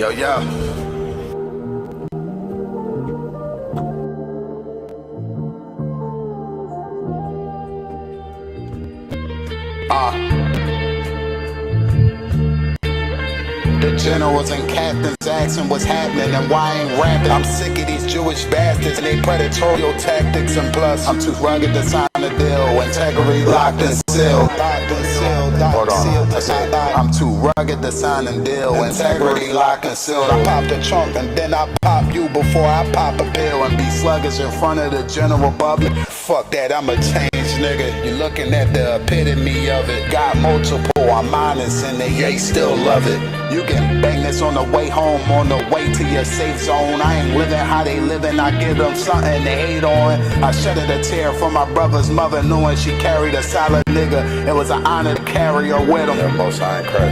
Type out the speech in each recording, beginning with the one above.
Yo, yo. The generals and captains asking what's happening and why I ain't rapping. I'm sick of these Jewish bastards and they predatorial tactics, and plus I'm too rugged to sign a deal. Integrity locked and sealed. Hold on. I'm too rugged to sign a deal. Integrity locked and sealed. I pop the trunk and then I pop you before I pop a pill and be sluggish in front of the general public. Fuck that, I'm a changed nigga. You looking at the epitome of it. Got multiple, I'm honest and they still love it. You can bang this on the way home, on the way to your safe zone. I ain't living how they living, I give them something to hate on. I shedded a tear for my brother's mother, knowing she carried a solid nigga. It was an honor to carry her with him.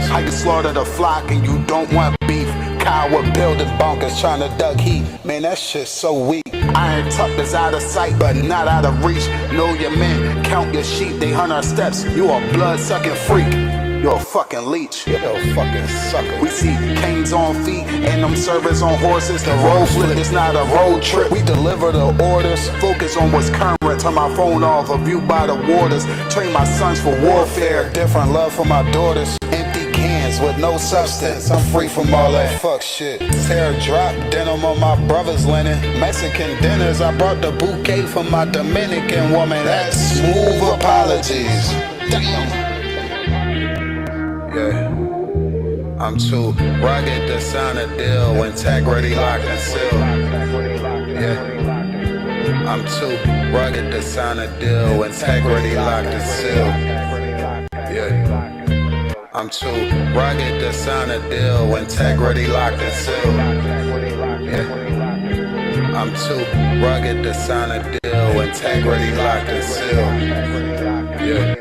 How you slaughter the flock and you don't want beef? Coward building bunkers trying to duck heat. Man, that shit's so weak. Iron tucked is out of sight but not out of reach. Know your men, count your sheep, they hunt our steps. You a blood-sucking freak. You're a fucking leech. You're a fucking sucker. We see canes on feet and them servers on horses. The road flip, it's not a road trip. We deliver the orders. Focus on what's current. Turn my phone off. A view by the waters. Train my sons for warfare. Different love for my daughters. Empty cans with no substance. I'm free from all that fuck shit. Tear drop denim on my brother's linen. Mexican dinners. I brought the bouquet for my Dominican woman. That's smooth apologies. Damn. Yeah, I'm too rugged to sign a deal. Integrity locked and sealed. Yeah, I'm too rugged to sign a deal. Integrity locked and sealed. Yeah, I'm too rugged to sign a deal. Integrity locked and sealed. Yeah, I'm too rugged to sign a deal. Integrity locked and sealed. Yeah.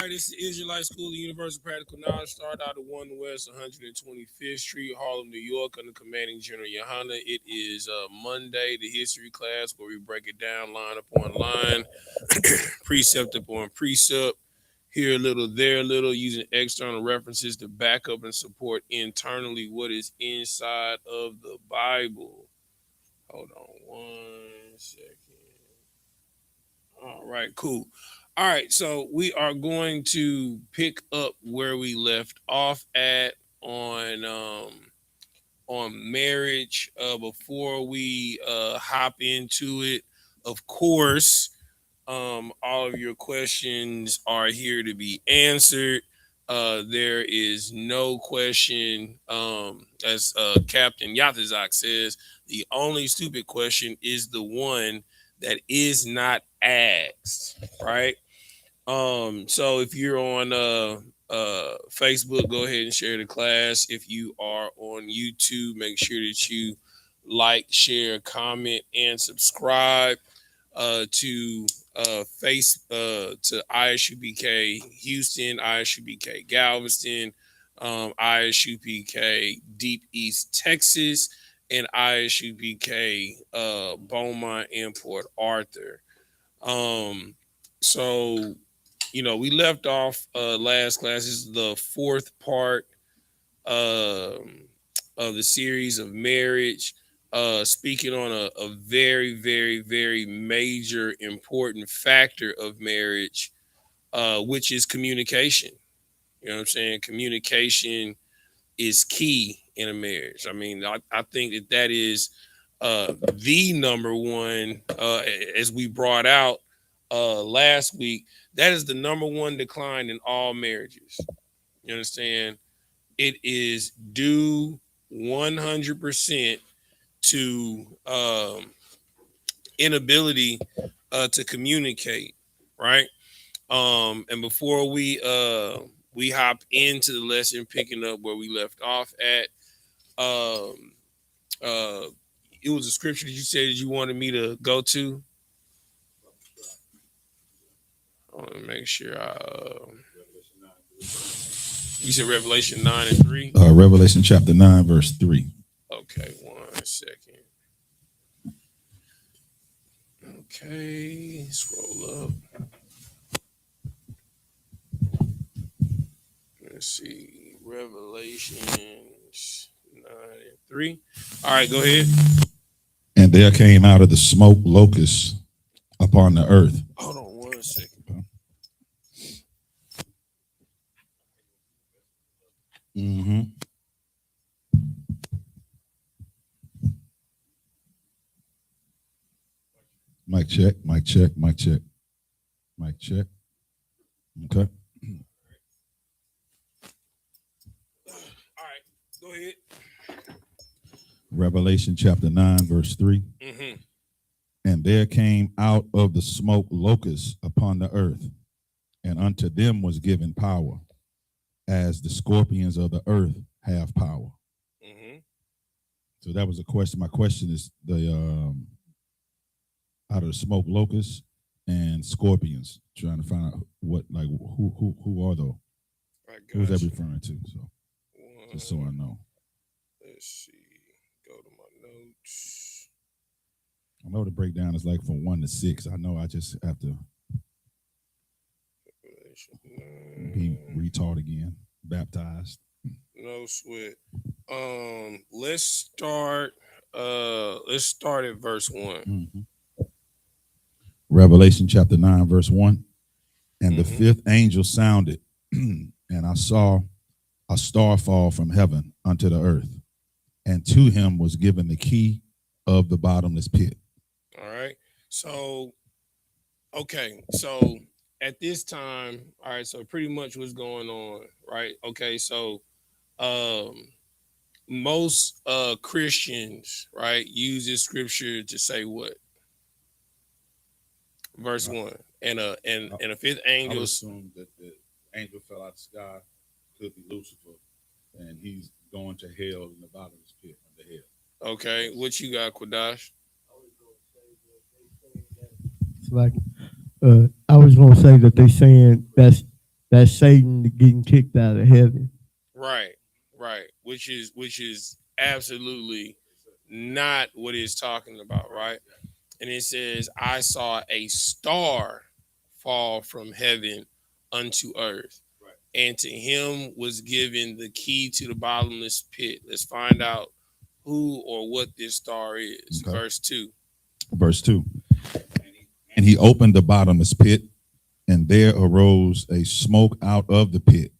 It's the Israelite School of Universal Practical Knowledge. Start out at 1 West 125th Street, Harlem, New York, under Commanding General YAHANNA. It is Monday, the history class, where we break it down line upon line, precept upon precept, here a little, there a little, using external references to back up and support internally what is inside of the Bible. Hold on 1 second. All right, cool. All right, so we are going to pick up where we left off at on marriage. Before we hop into it, of course, all of your questions are here to be answered. There is no question, as Captain Yatazak says, the only stupid question is the one that is not asked, right? So if you're on Facebook, go ahead and share the class. If you are on YouTube, make sure that you like, share, comment, and subscribe to to I.S.U.P.K Houston, I.S.U.P.K Galveston, I.S.U.P.K Deep East Texas, and I.S.U.P.K Beaumont and Port Arthur. So we left off last class. This is the fourth part of the series of marriage, speaking on a very, very, very major, important factor of marriage, which is communication. You know what I'm saying? Communication is key in a marriage. I mean, I think that is the number one, as we brought out last week, that is the number one decline in all marriages. You understand? It is due 100% to inability to communicate, right? And before we hop into the lesson, picking up where we left off at, um, it was a scripture that you said you wanted me to go to. I want to make sure you said Revelation 9:3. Revelation chapter 9, verse 3. Okay, 1 second. Okay, scroll up. Let's see. Revelations 9:3. All right, go ahead. And there came out of the smoke locusts upon the earth. Hold on 1 second. Mm-hmm. Mic check, mic check, mic check, mic check. Okay. All right, go ahead. Revelation chapter 9, verse 3. Mm-hmm. And there came out of the smoke locusts upon the earth, and unto them was given power, as the scorpions of the earth have power. Mm-hmm. So that was a question. My question is the out of the smoke locusts and scorpions, trying to find out what, like, who are those? Who's that referring to? So just so I know. Let's see. Go to my notes. I know the breakdown is like from 1 to 6. I know I just have to be retaught again, baptized. No sweat. Let's start at verse 1. Mm-hmm. Revelation chapter 9, verse 1. And the fifth angel sounded, and I saw a star fall from heaven unto the earth, and to him was given the key of the bottomless pit. All right. So, okay. So at this time, all right, so pretty much what's going on, right? Okay, so most Christians, right, use this scripture to say what? Verse 1. And a fifth angel. I would assume that the angel fell out of the sky, could be Lucifer, and he's going to hell in the bottomless pit under hell. Okay, what you got, Quadash? It's like I was gonna say that they saying that's Satan getting kicked out of heaven. Right, which is absolutely not what it's talking about, right? And it says, I saw a star fall from heaven unto earth, and to him was given the key to the bottomless pit. Let's find out who or what this star is. Okay. Verse 2. Verse 2. And he opened the bottomless pit, and there arose a smoke out of the pit,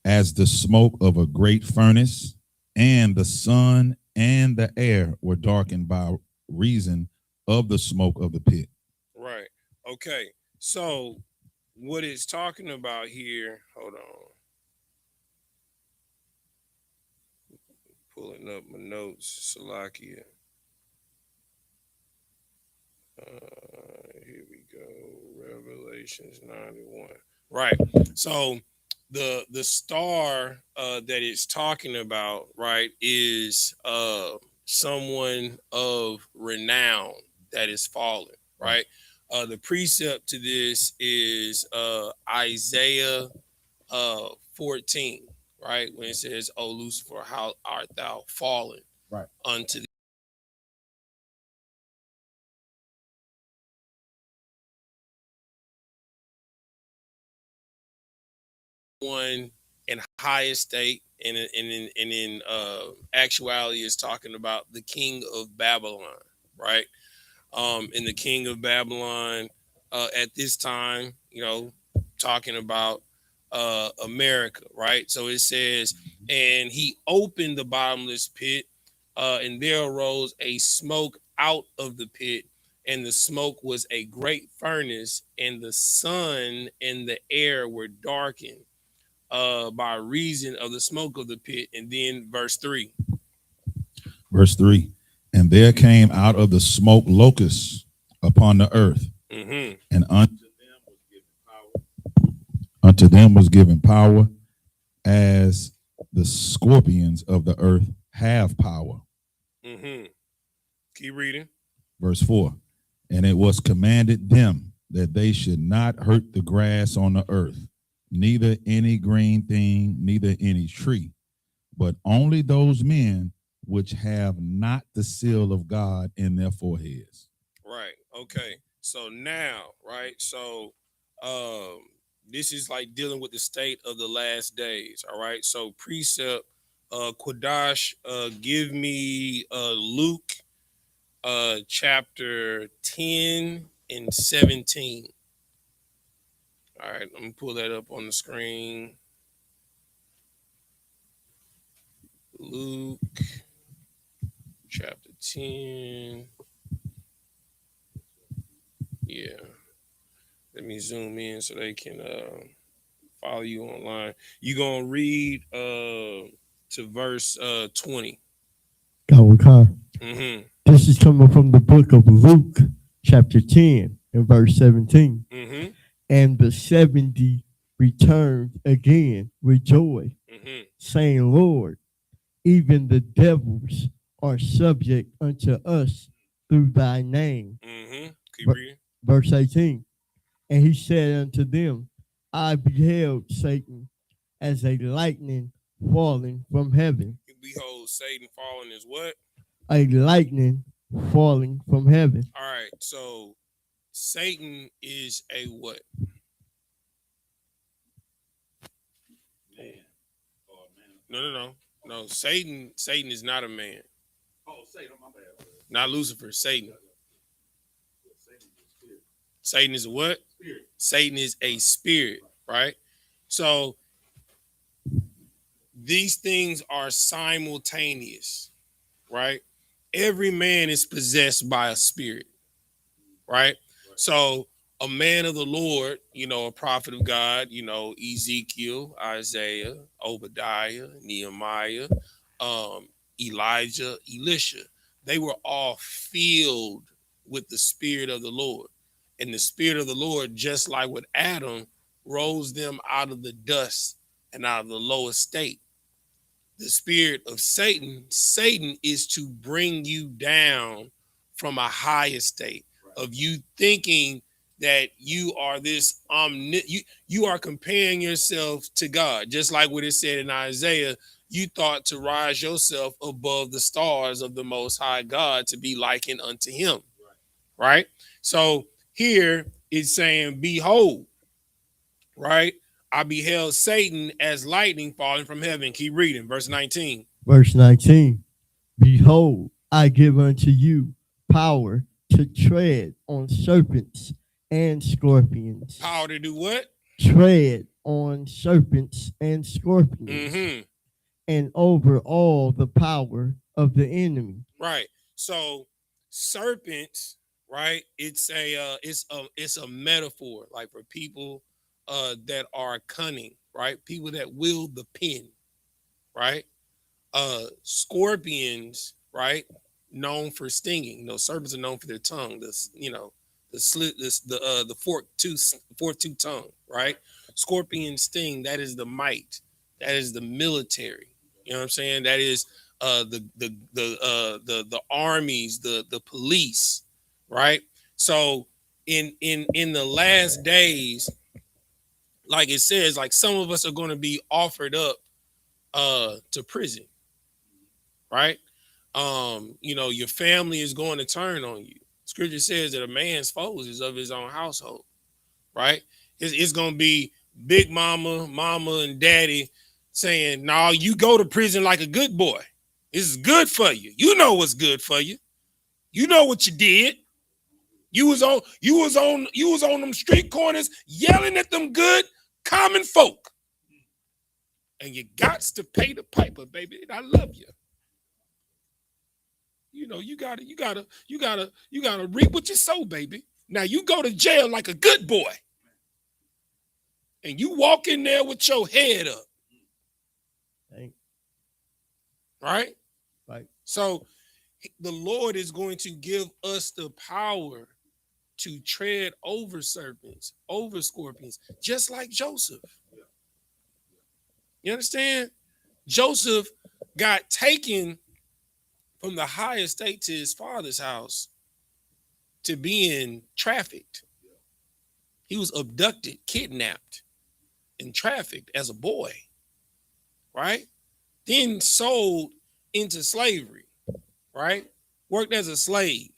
as the smoke of a great furnace, and the sun and the air were darkened by reason of the smoke of the pit. Right. Okay. So what it's talking about here, hold on. Pulling up my notes, Salakia. Here we go. Revelations 91. Right. So the star that it's talking about, right, is someone of renown that is fallen, right? The precept to this is Isaiah 14, right? When it says, "O Lucifer, how art thou fallen unto the one in high estate," and in actuality is talking about the king of Babylon, right? And the king of Babylon at this time, talking about America, right? So it says, and he opened the bottomless pit, and there arose a smoke out of the pit, and the smoke was a great furnace, and the sun and the air were darkened by reason of the smoke of the pit. And then verse 3. Verse 3. And there came out of the smoke locusts upon the earth, and unto them was given power, as the scorpions of the earth have power. Keep reading. Verse 4. And it was commanded them that they should not hurt the grass on the earth, neither any green thing, neither any tree, but only those men which have not the seal of God in their foreheads. Right. Okay. So now, right? So this is like dealing with the state of the last days. All right. So precept, Quadash, give me Luke chapter 10 and 17. All right, let me pull that up on the screen. Luke chapter 10. Yeah. Let me zoom in so they can follow you online. You gonna read to verse 20. This is coming from the book of Luke, chapter 10, and verse 17. And the 70 returned again with joy, saying, Lord, even the devils are subject unto us through thy name. Keep reading. Verse 18. And he said unto them, I beheld Satan as a lightning falling from heaven. Behold, Satan falling is what? A lightning falling from heaven. All right, so Satan is a what? No. Satan is not a man. Oh, Satan, my bad. Not Lucifer, Satan. Satan is a what? Spirit. Satan is a spirit, right? So these things are simultaneous, right? Every man is possessed by a spirit, right? So a man of the Lord, a prophet of God, Ezekiel, Isaiah, Obadiah, Nehemiah, Elijah, Elisha, they were all filled with the spirit of the Lord. And the spirit of the Lord, just like with Adam, rose them out of the dust and out of the lowest state. The spirit of Satan is to bring you down from a higher state of you thinking that you are this you are comparing yourself to God, just like what it said in Isaiah. You thought to rise yourself above the stars of the Most High God to be likened unto Him, right? So here it's saying, behold, right? I beheld Satan as lightning falling from heaven. Keep reading, verse 19. Verse 19. Behold, I give unto you power to tread on serpents and scorpions. Power to do what? Tread on serpents and scorpions. And over all the power of the enemy. Right. So serpents, right? It's a metaphor, like for people that are cunning, right? People that wield the pen, right? Scorpions, right? Known for stinging. Serpents are known for their tongue. The forked tooth tongue, right? Scorpion sting. That is the might. That is the military. You know what I'm saying? That is the armies, the police, right? So in the last days, like it says, like some of us are going to be offered up to prison, right? Your family is going to turn on you. Scripture says that a man's foes is of his own household, right? It's going to be big mama, and daddy saying, no, you go to prison like a good boy. This is good for you. You know what's good for you. You know what you did. You was on them street corners yelling at them good common folk. And you got to pay the piper, baby. I love you. You gotta reap what you sow, baby. Now you go to jail like a good boy. and you walk in there with your head up. Right? Right. So the Lord is going to give us the power to tread over serpents, over scorpions, just like Joseph. You understand? Joseph got taken from the high estate to his father's house to being trafficked. He was abducted, kidnapped, and trafficked as a boy, right? Then sold into slavery, right? Worked as a slave,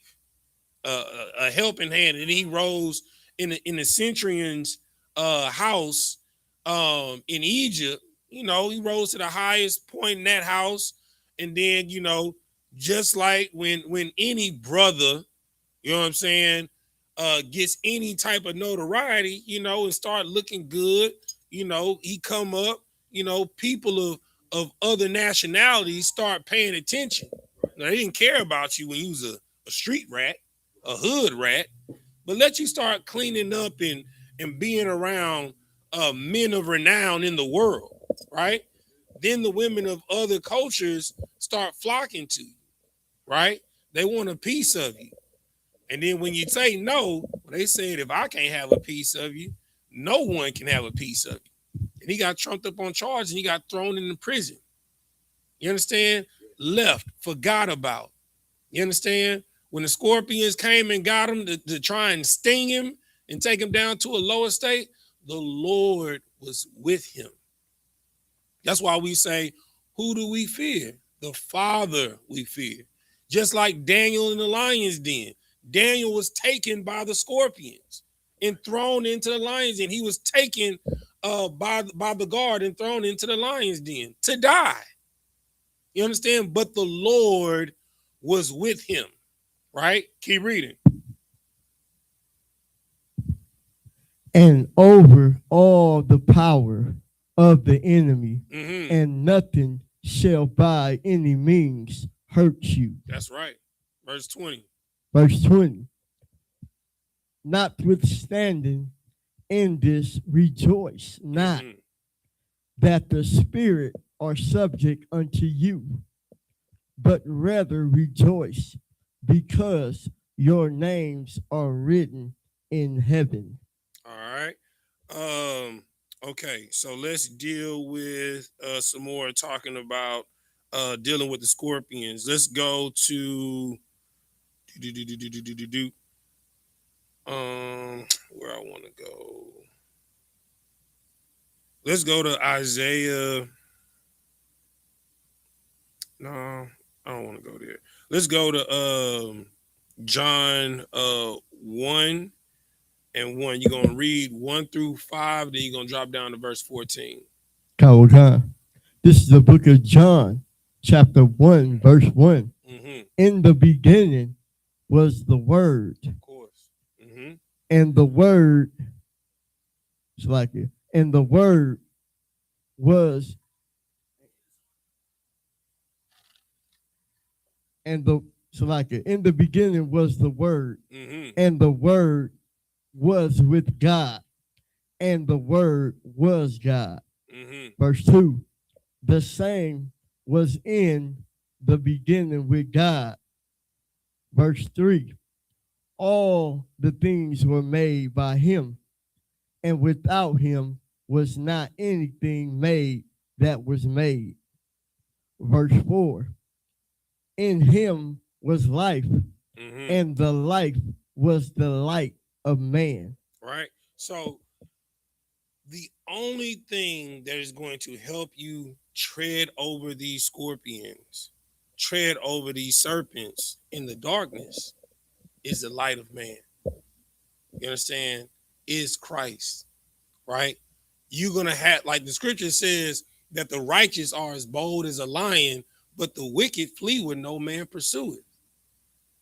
a helping hand, and he rose in the centurion's house in Egypt. You know, he rose to the highest point in that house, and then, you know, just like when any brother, you know what I'm saying, gets any type of notoriety, you know, and start looking good, you know, he come up, you know, people of other nationalities start paying attention. Now, they didn't care about you when you was a street rat, a hood rat, but let you start cleaning up and being around men of renown in the world, right? Then the women of other cultures start flocking to you, right? They want a piece of you. And then when you say no, they said, if I can't have a piece of you, no one can have a piece of you. And he got trumped up on charges and he got thrown into prison. You understand? Left, forgot about. You understand? When the scorpions came and got him to try and sting him and take him down to a lower state, the Lord was with him. That's why we say, who do we fear? The Father we fear. Just like Daniel in the lion's den. Daniel was taken by the scorpions and thrown into the lion's den. He was taken by the guard and thrown into the lion's den to die. You understand? But the Lord was with him, right? Keep reading. And over all the power of the enemy, and nothing shall by any means hurt you. That's right. Verse 20. Verse 20. Notwithstanding, in this rejoice not that the spirit are subject unto you, but rather rejoice because your names are written in heaven. All right. Okay, so let's deal with some more talking about dealing with the scorpions. Let's go to where I want to go. Let's go to Isaiah. No, I don't want to go there. Let's go to John 1 and 1. You're gonna read 1 through 5, then you're gonna drop down to verse 14. This is the book of John, chapter 1, verse 1. In the beginning was the Word. Of course. And the Word, it's like it, and the Word was, and the, it's like it, in the beginning was the Word, and the Word was with God, and the Word was God. Verse 2, the same was in the beginning with God. Verse 3, all the things were made by him, and without him was not anything made that was made. Verse 4, in him was life, and the life was the light of man. Right. So the only thing that is going to help you tread over these scorpions, tread over these serpents in the darkness is the light of man. You understand? Is Christ, right? You're going to have, like the scripture says, that the righteous are as bold as a lion, but the wicked flee when no man pursue it.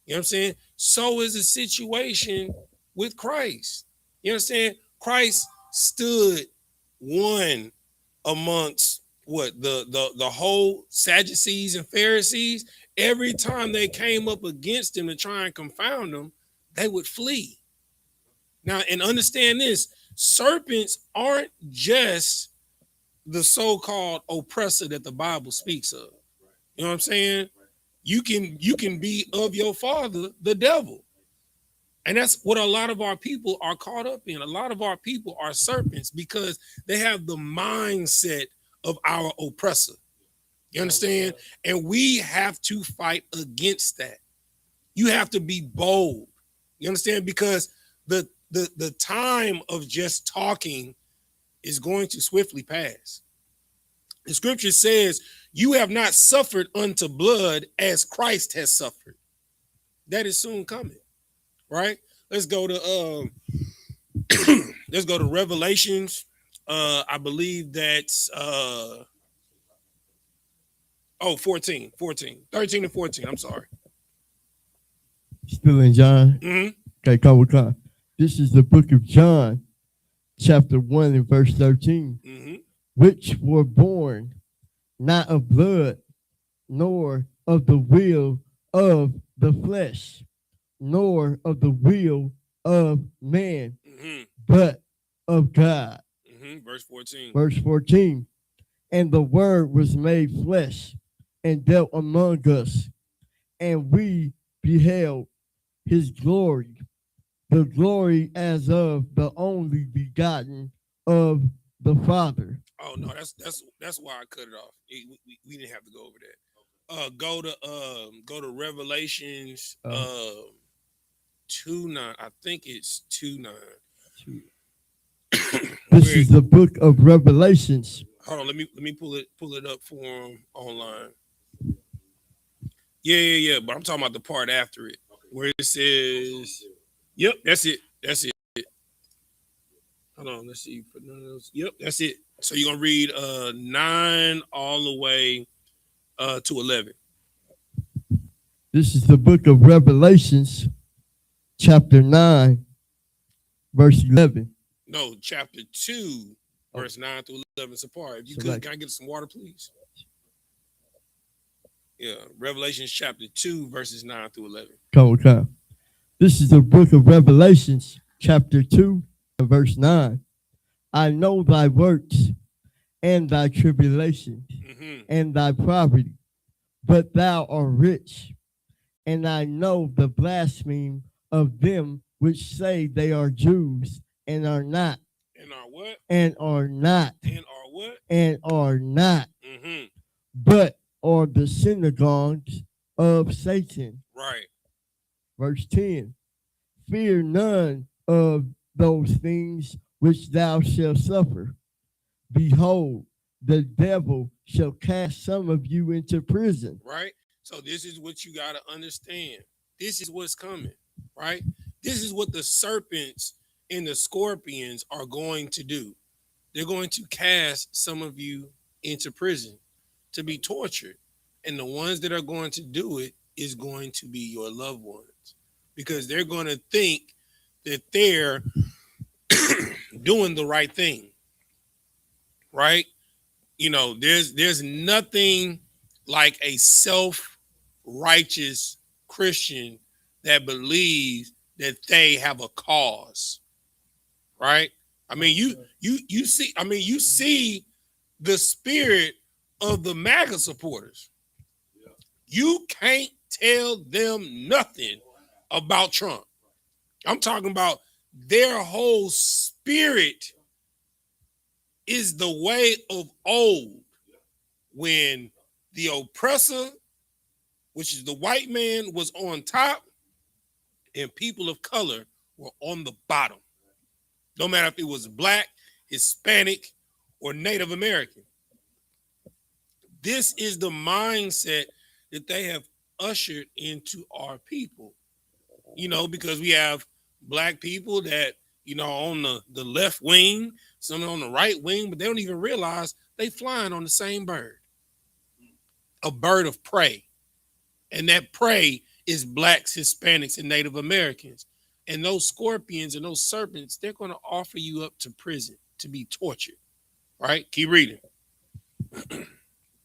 You know what I'm saying? So is the situation with Christ. You understand? Christ stood one amongst what the whole Sadducees and Pharisees. Every time they came up against him to try and confound him, they would flee. Now, and understand this, serpents aren't just the so-called oppressor that the Bible speaks of. You know what I'm saying? You can be of your father, the devil. And that's what a lot of our people are caught up in. A lot of our people are serpents because they have the mindset of our oppressor. You understand? And we have to fight against that. You have to be bold. You understand? Because the time of just talking is going to swiftly pass. The scripture says, you have not suffered unto blood as Christ has suffered. That is soon coming, right? Let's go to let's go to Revelations. I believe that's 13 and 14. I'm sorry. Still in John. Okay, come. This is the book of John, chapter 1 and verse 13. Which were born not of blood, nor of the will of the flesh, nor of the will of man, but of God. Verse 14. Verse 14. And the word was made flesh and dealt among us, and we beheld his glory, the glory as of the only begotten of the Father. Oh no, that's why I cut it off. We didn't have to go over that. Go to Revelations 2:9. I think it's 2:9. This is the book of Revelations. Hold on, let me pull it up for him online. Yeah. But I'm talking about the part after it where it says, "Yep, that's it. Hold on, let's see. Yep, that's it. So you're gonna read 9 all the way to 11. This is the book of Revelations, chapter 9, verse 11. No, chapter 2, verse 9 through 11. Sapar, if you could, can I get some water, please? Yeah, Revelations chapter 2, verses 9 through 11. Come. This is the book of Revelations, chapter 2, verse 9. I know thy works and thy tribulation and thy poverty, but thou art rich. And I know the blasphemy of them which say they are Jews and are not. And are what? And are not. And are what? And are not. But are the synagogues of Satan. Right. Verse 10. Fear none of those things which thou shalt suffer. Behold, the devil shall cast some of you into prison. Right. So this is what you got to understand. This is what's coming, right? This is what the serpents and the scorpions are going to do. They're going to cast some of you into prison to be tortured. And the ones that are going to do it is going to be your loved ones, because they're going to think that they're doing the right thing, right? You know, there's nothing like a self-righteous Christian that believes that they have a cause, right? I mean, you see the spirit of the MAGA supporters. You can't tell them nothing about Trump. I'm talking about their whole spirit is the way of old, when the oppressor, which is the white man, was on top and people of color were on the bottom. No matter if it was black, Hispanic, or Native American. This is the mindset that they have ushered into our people. You know, because we have black people that, you know, on the left wing, some on the right wing, but they don't even realize they flying on the same bird. A bird of prey. And that prey is blacks, Hispanics, and Native Americans. And those scorpions and those serpents, they're going to offer you up to prison to be tortured. Right? Keep reading.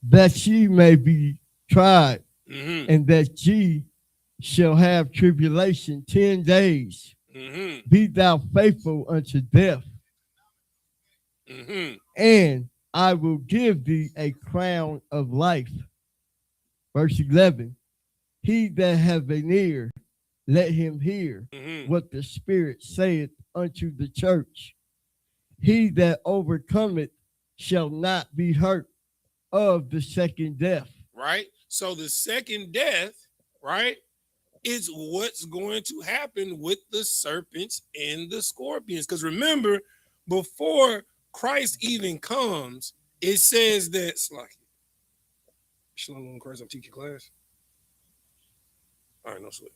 That ye may be tried, and that ye shall have tribulation 10 days. Be thou faithful unto death, and I will give thee a crown of life. Verse 11, he that have an ear, let him hear what the Spirit saith unto the church. He that overcometh shall not be hurt of the second death. Right? So the second death, right, is what's going to happen with the serpents and the scorpions. Because remember, before Christ even comes, it says that Shalom Christ, I'm teaching class. All right, no sweat.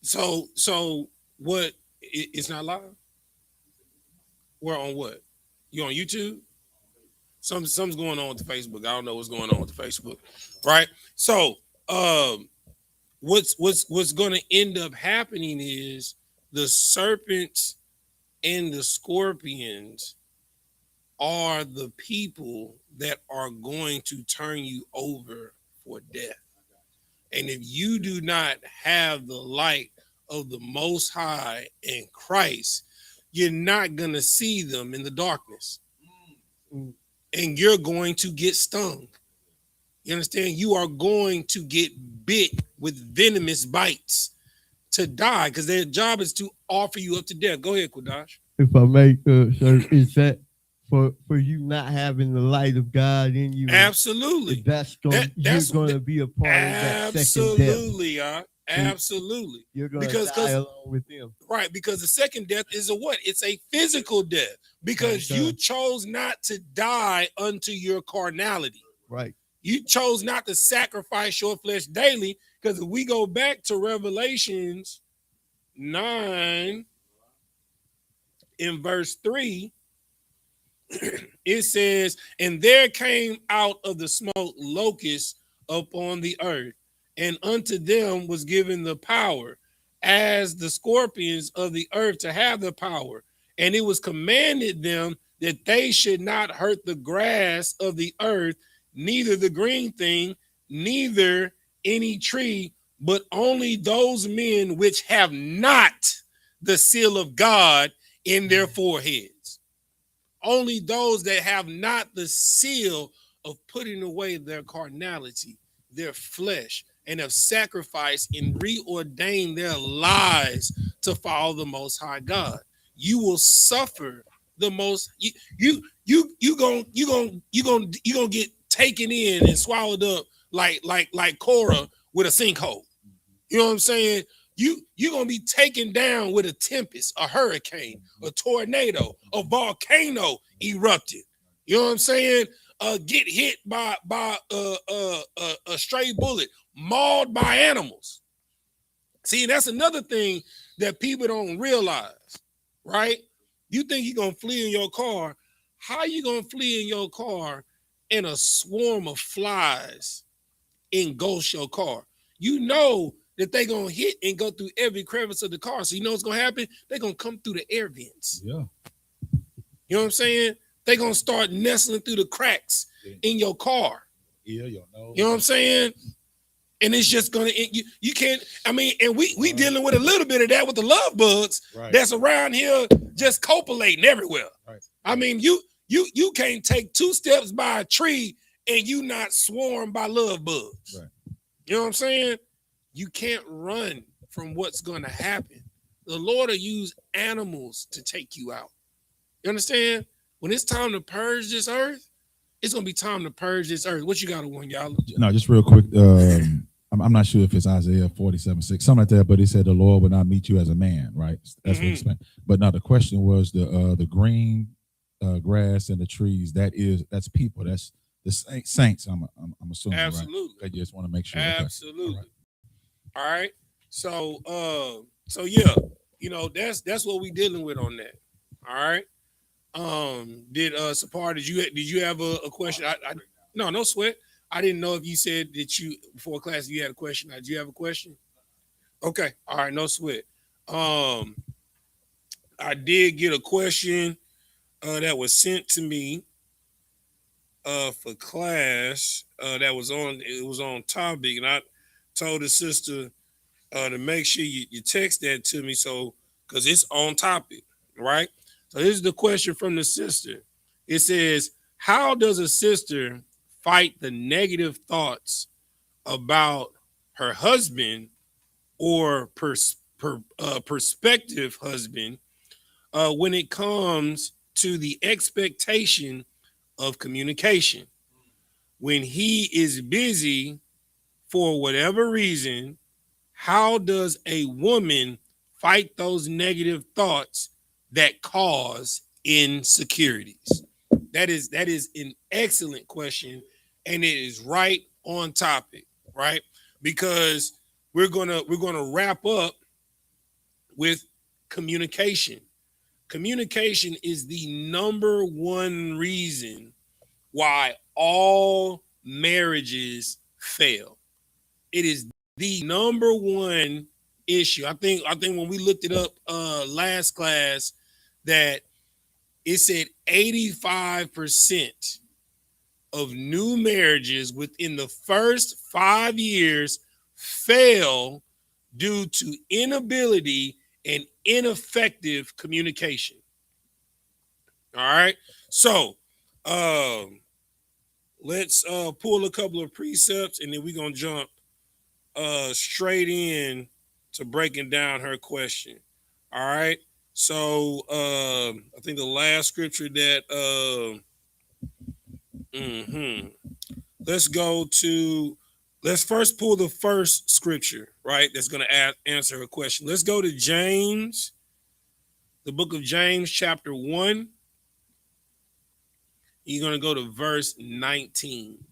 So what? It's not live. We're on what? You on YouTube? Something's going on with the Facebook. I don't know what's going on with the Facebook, right? So, what's going to end up happening is the serpents and the scorpions are the people that are going to turn you over for death. And if you do not have the light of the Most High in Christ, you're not going to see them in the darkness. And you're going to get stung. You understand? You are going to get bit with venomous bites to die, because their job is to offer you up to death. Go ahead, Quadash. If I may, sir, is that for you not having the light of God in you? Absolutely. You're going to be a part of that second death. Absolutely, absolutely. You're going to die along with them. Right, because the second death is a what? It's a physical death, because you chose not to die unto your carnality. Right. You chose not to sacrifice your flesh daily, because if we go back to Revelations 9 in verse 3, it says, and there came out of the smoke locusts upon the earth, and unto them was given the power, as the scorpions of the earth, to have the power. And it was commanded them that they should not hurt the grass of the earth, neither the green thing, neither any tree, but only those men which have not the seal of God in their foreheads. Only those that have not the seal of putting away their carnality, their flesh, and have sacrificed and reordained their lives to follow the Most High God. You will suffer the most. You gonna get taken in and swallowed up like Korah with a sinkhole. You know what I'm saying? You're gonna be taken down with a tempest, a hurricane, a tornado, a volcano erupted. You know what I'm saying? Get hit by a stray bullet, mauled by animals. See, that's another thing that people don't realize, right? You think you're gonna flee in your car. How you gonna flee in your car and a swarm of flies engulfs your car? You know that they're gonna hit and go through every crevice of the car. So you know what's gonna happen? They're gonna come through the air vents. Yeah. You know what I'm saying? They're gonna start nestling through the cracks in your car. Yeah, you know what I'm saying? And it's just gonna you can't. I mean, and we dealing with a little bit of that with the love bugs that's around here just copulating everywhere. Right. I mean, you can't take 2 steps by a tree and you not swarmed by love bugs. Right. You know what I'm saying? You can't run from what's going to happen. The Lord will use animals to take you out. You understand? When it's time to purge this earth, it's going to be time to purge this earth. What you got to want, y'all? No, just real quick. I'm not sure if it's Isaiah 47:6, something like that, but it said the Lord will not meet you as a man, right? That's what it's meant. But now the question was the green grass and the trees. That's people. That's the saints. I'm assuming. Absolutely. Right? I just want to make sure. Absolutely. Okay. All right. So yeah, you know, that's what we dealing with on that. All right. Did Sapar, did you have a question? No sweat. I didn't know if you said that you before class you had a question. Did you have a question? Okay. All right, no sweat. I did get a question that was sent to me for class that was on topic, and I told the sister to make sure you text that to me, so because it's on topic. right? So this is the question from the sister. It says, how does a sister fight the negative thoughts about her husband or prospective husband when it comes to the expectation of communication? When he is busy for whatever reason, how does a woman fight those negative thoughts that cause insecurities? That is an excellent question, and it is right on topic, right? Because we're gonna wrap up with communication. Communication is the number one reason why all marriages fail. It is the number one issue. I think when we looked it up last class, that it said 85% of new marriages within the first 5 years fail due to inability and ineffective communication. All right. So let's pull a couple of precepts, and then we're gonna jump straight in to breaking down her question. All right. So I think the last scripture that let's first pull the first scripture, right? That's going to answer her question. Let's go to James, the book of James, chapter 1. You're going to go to verse 19.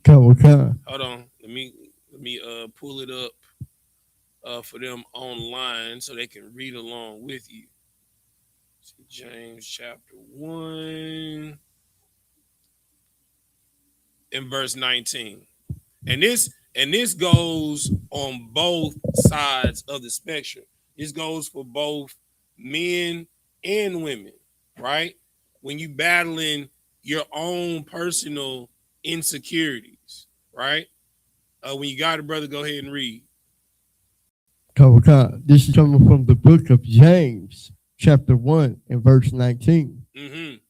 Hold on. Let me pull it up for them online so they can read along with you. James chapter 1 and verse 19. And this goes on both sides of the spectrum. This goes for both men and women, right? When you battling your own personal insecurities, right? When you got it, brother, go ahead and read. This is coming from the book of James, chapter 1 and verse 19.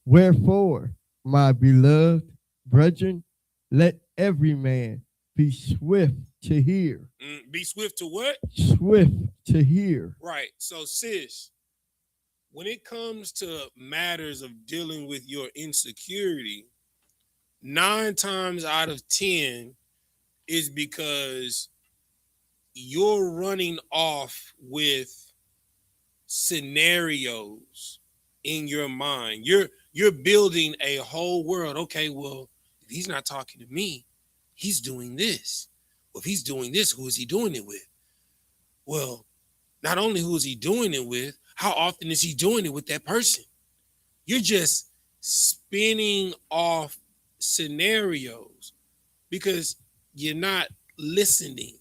Wherefore, my beloved brethren, let every man be swift to hear. Be swift to what? Swift to hear. Right. So, sis, when it comes to matters of dealing with your insecurity, 9 times out of 10 is because you're running off with scenarios in your mind. You're building a whole world. Okay, well, if he's not talking to me, he's doing this. Well, if he's doing this, who is he doing it with? Well, not only who is he doing it with, how often is he doing it with that person? You're just spinning off scenarios because you're not listening.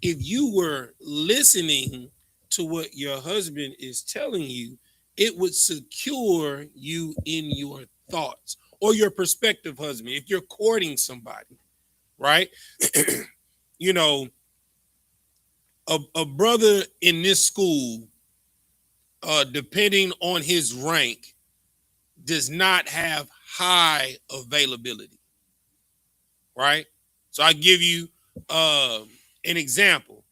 If you were listening to what your husband is telling you, it would secure you in your thoughts, or your prospective husband if you're courting somebody, right? You know, a brother in this school, depending on his rank, does not have high availability, right? So I give you an example.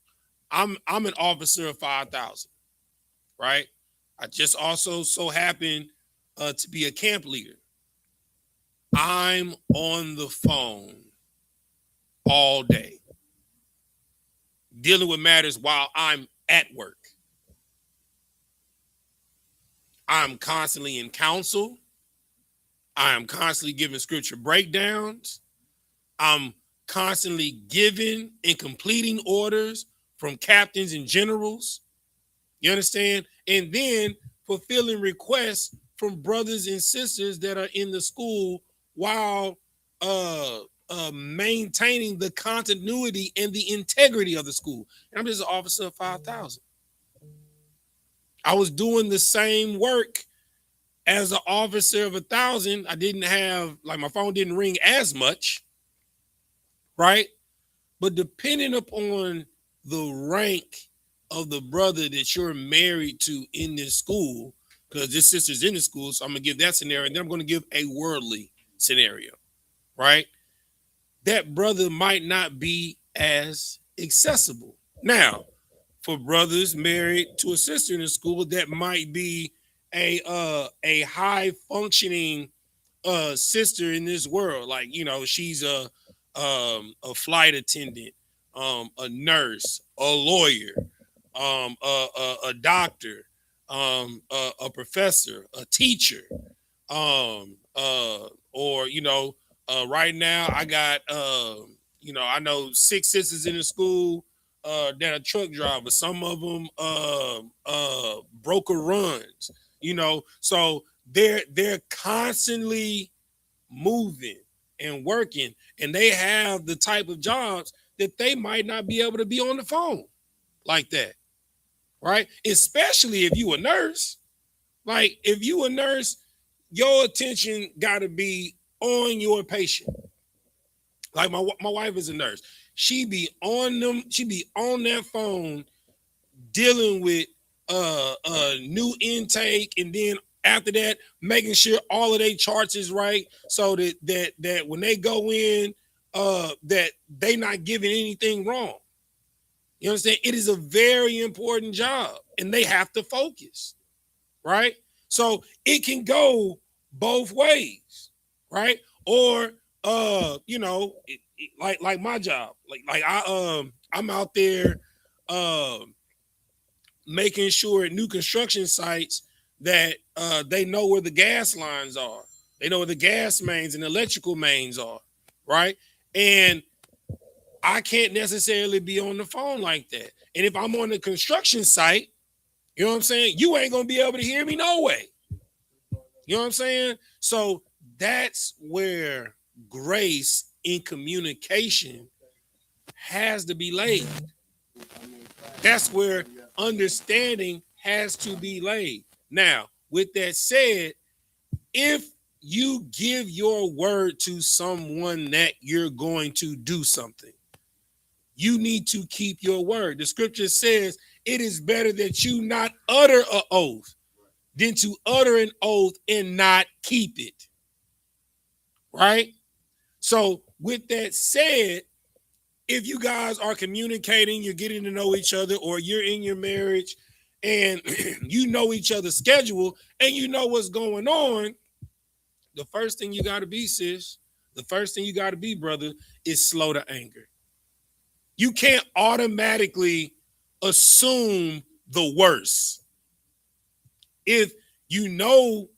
I'm an officer of 5,000, right? I just also so happen to be a camp leader. I'm on the phone all day, dealing with matters while I'm at work. I'm constantly in counsel. I am constantly giving scripture breakdowns. I'm constantly giving and completing orders from captains and generals. You understand? And then fulfilling requests from brothers and sisters that are in the school while maintaining the continuity and the integrity of the school. And I'm just an officer of 5,000. I was doing the same work as an officer of 1,000. I didn't have, like, my phone didn't ring as much, right? But depending upon the rank of the brother that you're married to in this school, because this sister's in the school, so I'm gonna give that scenario, and then I'm gonna give a worldly scenario, right? That brother might not be as accessible. Now, for brothers married to a sister in the school, that might be a high functioning sister in this world. Like, you know, she's a flight attendant, a nurse, a lawyer, a doctor, a professor, a teacher, or you know, right now I got you know, I know 6 sisters in the school that are truck drivers. Some of them broker runs, you know, so they're constantly moving and working, and they have the type of jobs that they might not be able to be on the phone like that, right? Especially if you a nurse. Like, if you a nurse, your attention got to be on your patient. Like my wife is a nurse. She be on that phone dealing with new intake, and then after that making sure all of their charts is right, so that when they go in, that they not giving anything wrong. You understand? It is a very important job, and they have to focus, right? So it can go both ways, right? Or you know, like my job, like I'm out there making sure at new construction sites that they know where the gas lines are. They know where the gas mains and electrical mains are, right? And I can't necessarily be on the phone like that. And if I'm on the construction site, you know what I'm saying, you ain't gonna be able to hear me no way. You know what I'm saying? So that's where grace in communication has to be laid. That's where understanding has to be laid. Now, with that said, if you give your word to someone that you're going to do something, you need to keep your word. The scripture says it is better that you not utter an oath than to utter an oath and not keep it. Right? So with that said, if you guys are communicating, you're getting to know each other, or you're in your marriage and you know each other's schedule and you know what's going on, the first thing you got to be, sis, the first thing you got to be, brother, is slow to anger. You can't automatically assume the worst. If you know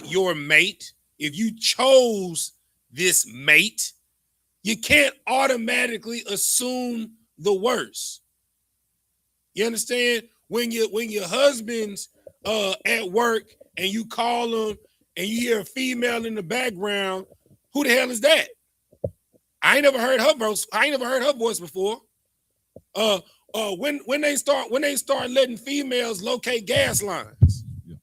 your mate, if you chose this mate, you can't automatically assume the worst. You understand? When your husband's at work and you call him and you hear a female in the background, who the hell is that? I ain't never heard her voice. I ain't never heard her voice before. When they start letting females locate gas lines. Yeah.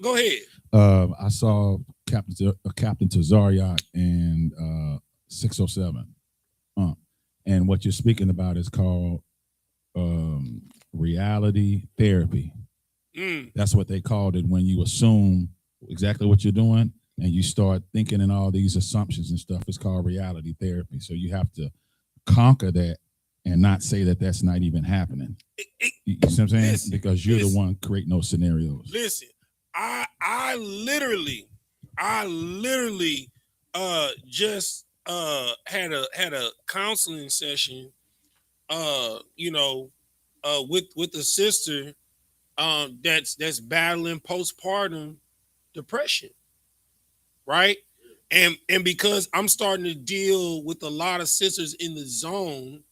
Go ahead. I saw Captain Tazariak and 607. And what you're speaking about is called reality therapy. That's what they called it, when you assume exactly what you're doing and you start thinking in all these assumptions and stuff. It's called reality therapy. So you have to conquer that and not say that that's not even happening. You see what I'm saying? Because you're the one creating those scenarios. Listen, I literally just had a counseling session with a sister that's battling postpartum depression, right? And because I'm starting to deal with a lot of sisters in the zone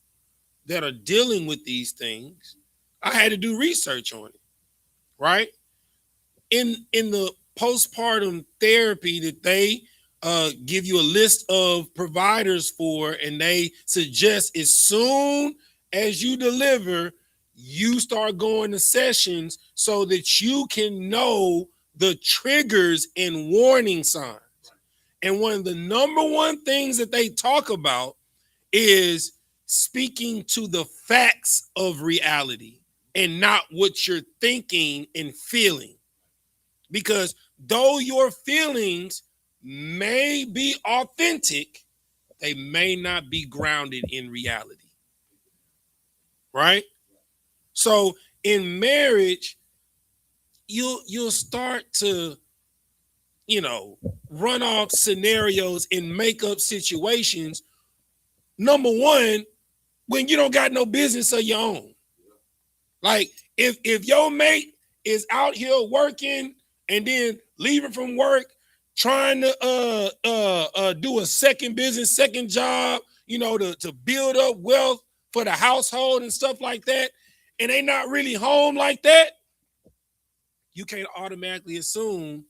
that are dealing with these things, I had to do research on it, right? In the postpartum therapy that they give you a list of providers for, and they suggest as soon as you deliver, you start going to sessions so that you can know the triggers and warning signs. And one of the number one things that they talk about is speaking to the facts of reality. and not what you're thinking and feeling. Because though your feelings may be authentic, they may not be grounded in reality. Right? So in marriage, you'll start to, run off scenarios and make up situations. Number one, when you don't got no business of your own. Like if your mate is out here working and then leaving from work, trying to do a second business, second job, to build up wealth for the household and stuff like that, and they not really home like that, you can't automatically assume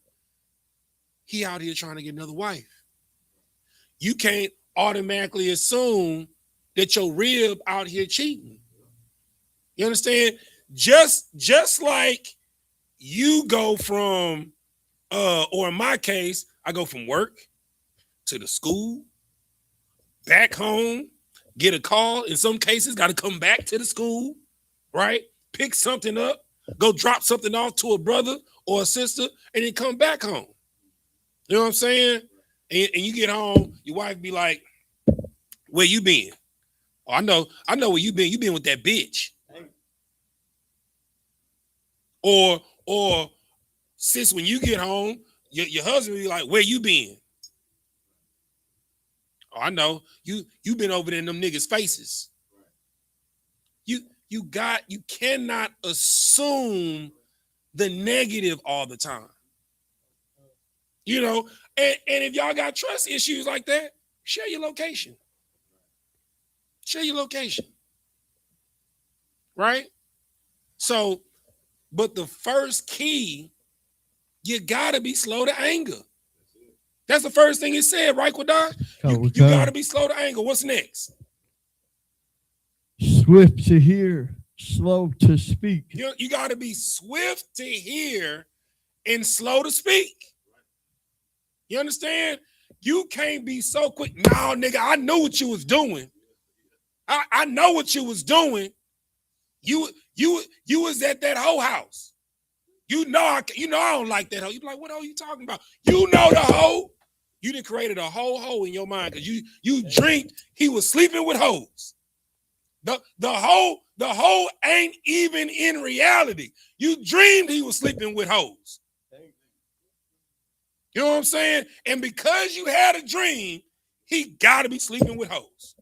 he out here trying to get another wife. You can't automatically assume that your rib out here cheating. You understand? Just like you go from, or in my case, I go from work to the school, back home, get a call. In some cases, got to come back to the school, right? Pick something up, go drop something off to a brother or a sister, and then come back home. You know what I'm saying? And you get home, your wife be like, "Where you been?" "Oh, I know where you been. You been with that bitch." Or sis, when you get home, your husband be like, "Where you been?" "Oh, I know. You been over there in them niggas' faces." You cannot assume the negative all the time. And if y'all got trust issues like that, share your location. Share your location. Right? So, but the first key, you gotta be slow to anger. That's the first thing it said, right, Quadan? You gotta be slow to anger. What's next? Swift to hear, slow to speak. You gotta be swift to hear and slow to speak. You understand? You can't be so quick. "No, nigga, I know what you was doing. I know what you was doing. You was at that hoe house. I don't like that hoe." You be like, "What hoe you talking about?" You know the hoe. You done created a whole hoe in your mind because you dreamed he was sleeping with hoes. The hoe ain't even in reality. You dreamed he was sleeping with hoes. You know what I'm saying? And because you had a dream, he got to be sleeping with hoes.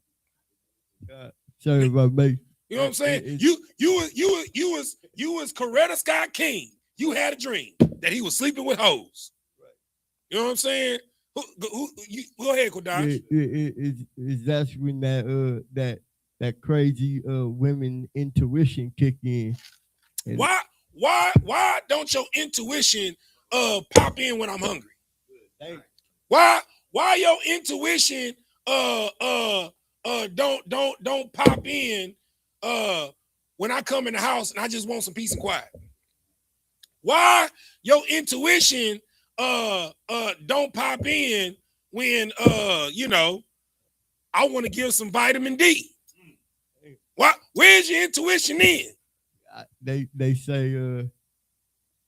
Sorry about me. You know what I'm saying? You was Coretta Scott King. You had a dream that he was sleeping with hoes. You know what I'm saying? Go ahead, Kodash. That's when that crazy women intuition kick in. And why don't your intuition pop in when I'm hungry? Why your intuition don't pop in when I come in the house and I just want some peace and quiet? Why your intuition don't pop in when I want to give some vitamin D? Where's your intuition in? They say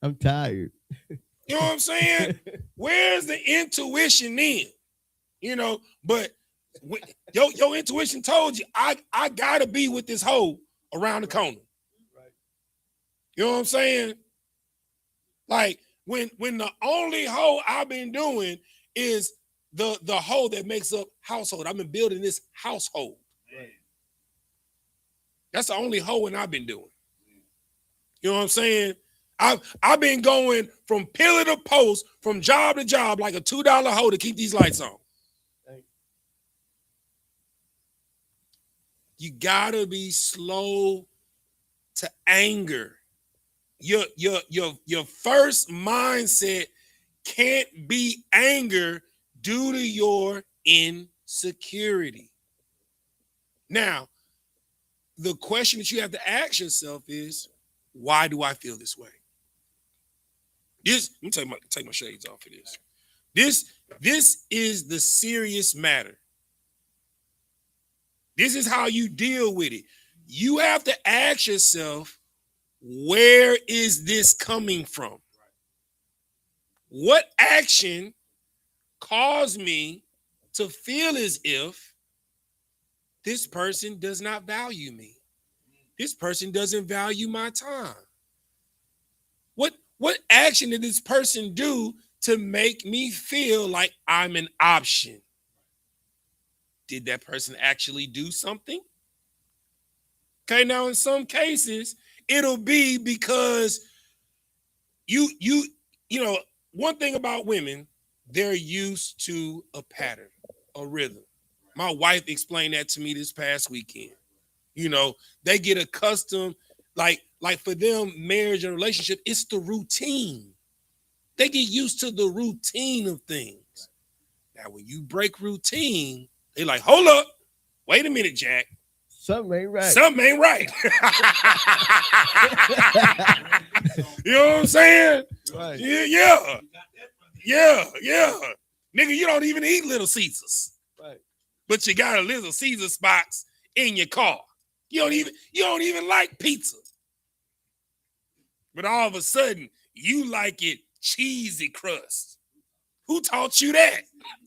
I'm tired. You know what I'm saying? Where's the intuition in? But your intuition told you I gotta be with this hoe around the corner. You know what I'm saying? Like when the only hoe I've been doing is the hoe that makes up household. I've been building this household. That's the only hoeing I've been doing. You know what I'm saying? I've been going from pillar to post, from job to job, like a $2 hoe to keep these lights on. You gotta be slow to anger. Your first mindset can't be anger due to your insecurity. Now, the question that you have to ask yourself is, why do I feel this way? Let me take my shades off for this. This is the serious matter. This is how you deal with it. You have to ask yourself, where is this coming from? What action caused me to feel as if this person does not value me? This person doesn't value my time. What action did this person do to make me feel like I'm an option? Did that person actually do something? Okay, now in some cases, it'll be because you know, one thing about women, they're used to a pattern, a rhythm. My wife explained that to me this past weekend. You know, they get accustomed, like for them, marriage and relationship, it's the routine. They get used to the routine of things. Now, when you break routine, they're like, hold up, wait a minute, Jack. Something ain't right. Something ain't right. You know what I'm saying? Right. Yeah. Nigga, you don't even eat Little Caesars. Right. But you got a Little Caesars box in your car. You don't even like pizza. But all of a sudden, you like it cheesy crust. Who taught you that?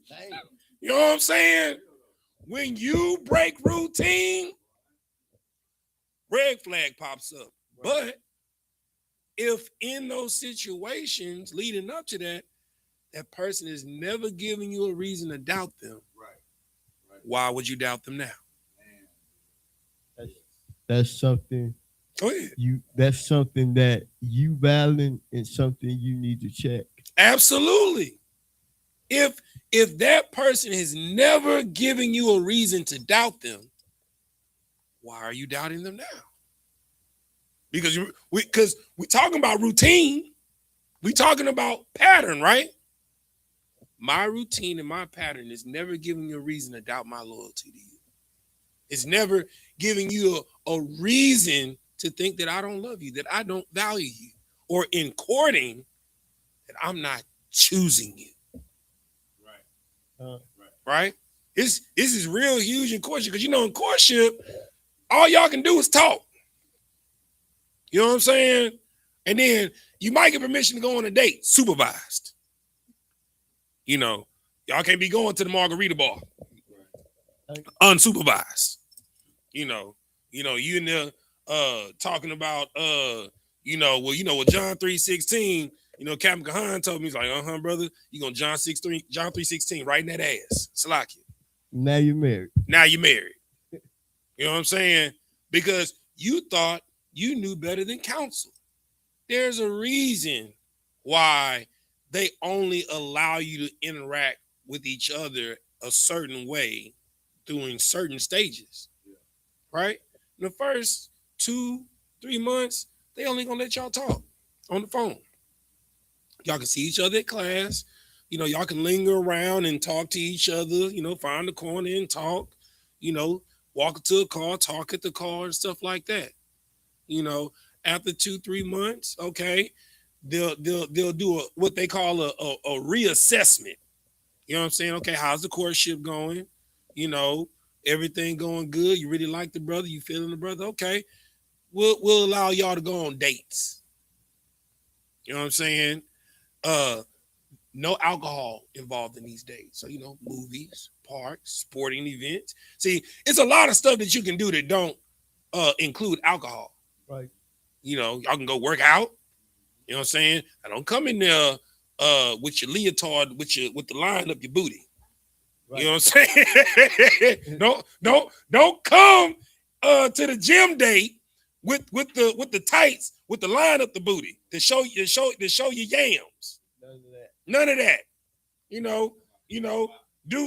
Damn. You know what I'm saying? When you break routine, red flag pops up. Right. But if in those situations leading up to that, that person is never giving you a reason to doubt them, right. Why would you doubt them now? That's something. Go ahead. That's something that you value and something you need to check. Absolutely. If that person has never given you a reason to doubt them, why are you doubting them now? Because we're talking about routine. We're talking about pattern, right? My routine and my pattern is never giving you a reason to doubt my loyalty to you. It's never giving you a reason to think that I don't love you, that I don't value you, or in courting that I'm not choosing you. Right? This is real huge in courtship, because in courtship, all y'all can do is talk. You know what I'm saying? And then you might get permission to go on a date, supervised. Y'all can't be going to the margarita bar unsupervised. You in there talking about what John 3:16, Captain Kahan told me, he's like, brother, you gonna John 3:16 right in that ass. Salakia. Now you're married. You know what I'm saying? Because you thought you knew better than counsel. There's a reason why they only allow you to interact with each other a certain way during certain stages, right? In the first 2-3 months, they only gonna let y'all talk on the phone. Y'all can see each other at class. Y'all can linger around and talk to each other, find the corner and talk, walk to a car, talk at the car and stuff like that. After 2-3 months, okay, they'll do what they call a reassessment. You know what I'm saying? Okay, how's the courtship going? Everything going good. You really like the brother. You feeling the brother? Okay, we'll allow y'all to go on dates. You know what I'm saying? No alcohol involved in these dates. So, movies, parks, sporting events. See, it's a lot of stuff that you can do that don't include alcohol. Right. Y'all can go work out. You know what I'm saying? I don't come in there with your leotard with the line up your booty. Right. You know what I'm saying? don't come to the gym date with the tights with the line up the booty to show your yams. None of that. Do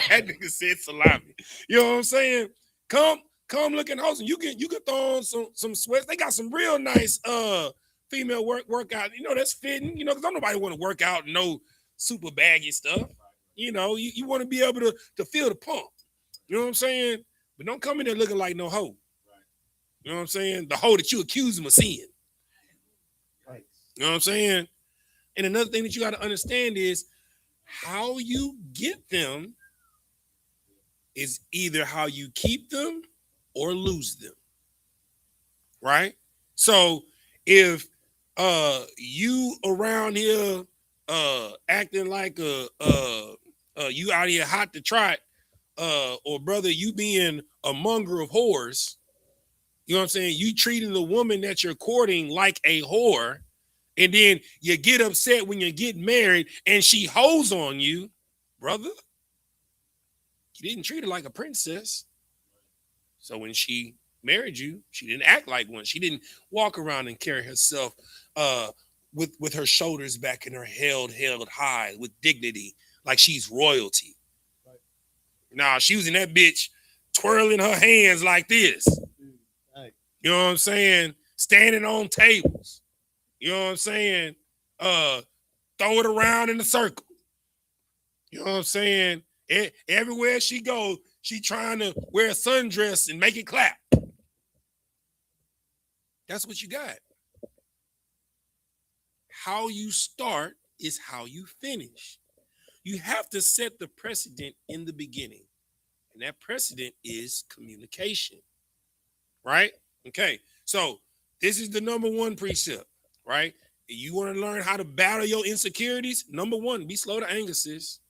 that nigga said salami. You know what I'm saying? Come looking wholesome. You can throw on some sweats. They got some real nice female workout. That's fitting. Because don't nobody want to work out no super baggy stuff. You want to be able to feel the pump. You know what I'm saying? But don't come in there looking like no hoe. You know what I'm saying? The hoe that you accuse them of seeing. Right. You know what I'm saying? And another thing that you got to understand is how you get them is either how you keep them or lose them. right? So if you around here acting like you out here hot to trot, or brother, you being a monger of whores, you know what I'm saying? You treating the woman that you're courting like a whore, and then you get upset when you get married and she hoes on you, brother. You didn't treat her like a princess. So when she married you, she didn't act like one. She didn't walk around and carry herself with her shoulders back and her held high with dignity, like she's royalty. Right. Nah, she was in that bitch twirling her hands like this. Right. You know what I'm saying? Standing on tables. You know what I'm saying? Throw it around in a circle. You know what I'm saying? Everywhere she goes, she trying to wear a sundress and make it clap. That's what you got. How you start is how you finish. You have to set the precedent in the beginning. And that precedent is communication. Right? Okay. So this is the number one precept, right? You want to learn how to battle your insecurities? Number one, be slow to anger, sis.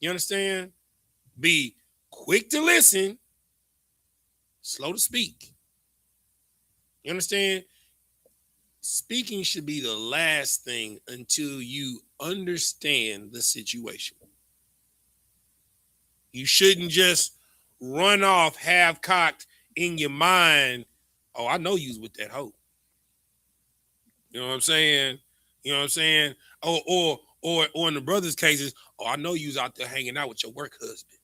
You understand? Be quick to listen, slow to speak. You understand? Speaking should be the last thing until you understand the situation. You shouldn't just run off half-cocked in your mind. Oh, I know you was with that hoe. You know what I'm saying? You know what I'm saying? Or in the brother's cases, oh, I know you was out there hanging out with your work husband.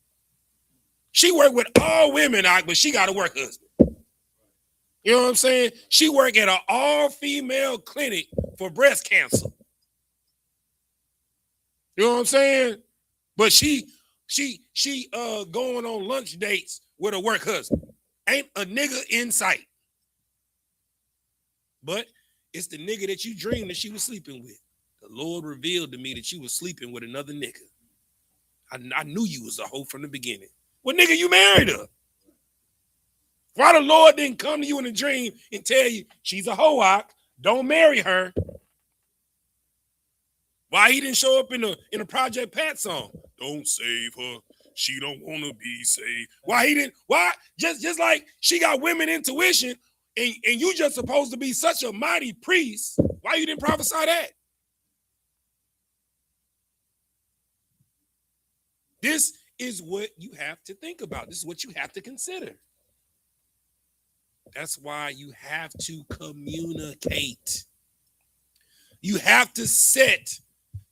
She worked with all women, but she got a work husband. You know what I'm saying? She worked at an all-female clinic for breast cancer. You know what I'm saying? But she going on lunch dates with a work husband. Ain't a nigga in sight. But it's the nigga that you dreamed that she was sleeping with. The Lord revealed to me that you was sleeping with another nigga. I knew you was a hoe from the beginning. Well, nigga, you married her. Why the Lord didn't come to you in a dream and tell you she's a hoe, don't marry her? Why he didn't show up in a Project Pat song? Don't save her. She don't want to be saved. Why he didn't? Why? Just like she got women intuition and you just supposed to be such a mighty priest. Why you didn't prophesy that? This is what you have to think about. This is what you have to consider. That's why you have to communicate. You have to set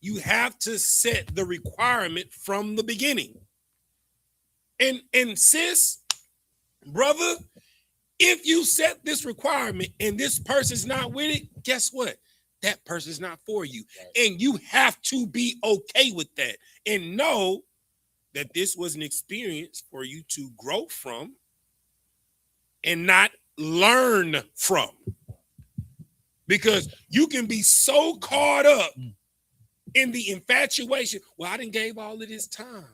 the requirement from the beginning. And sis, brother, if you set this requirement and this person's not with it, guess what? That person's not for you. Right. And you have to be okay with that and know that this was an experience for you to grow from and not learn from. Because you can be so caught up in the infatuation. Well, I done gave all of this time.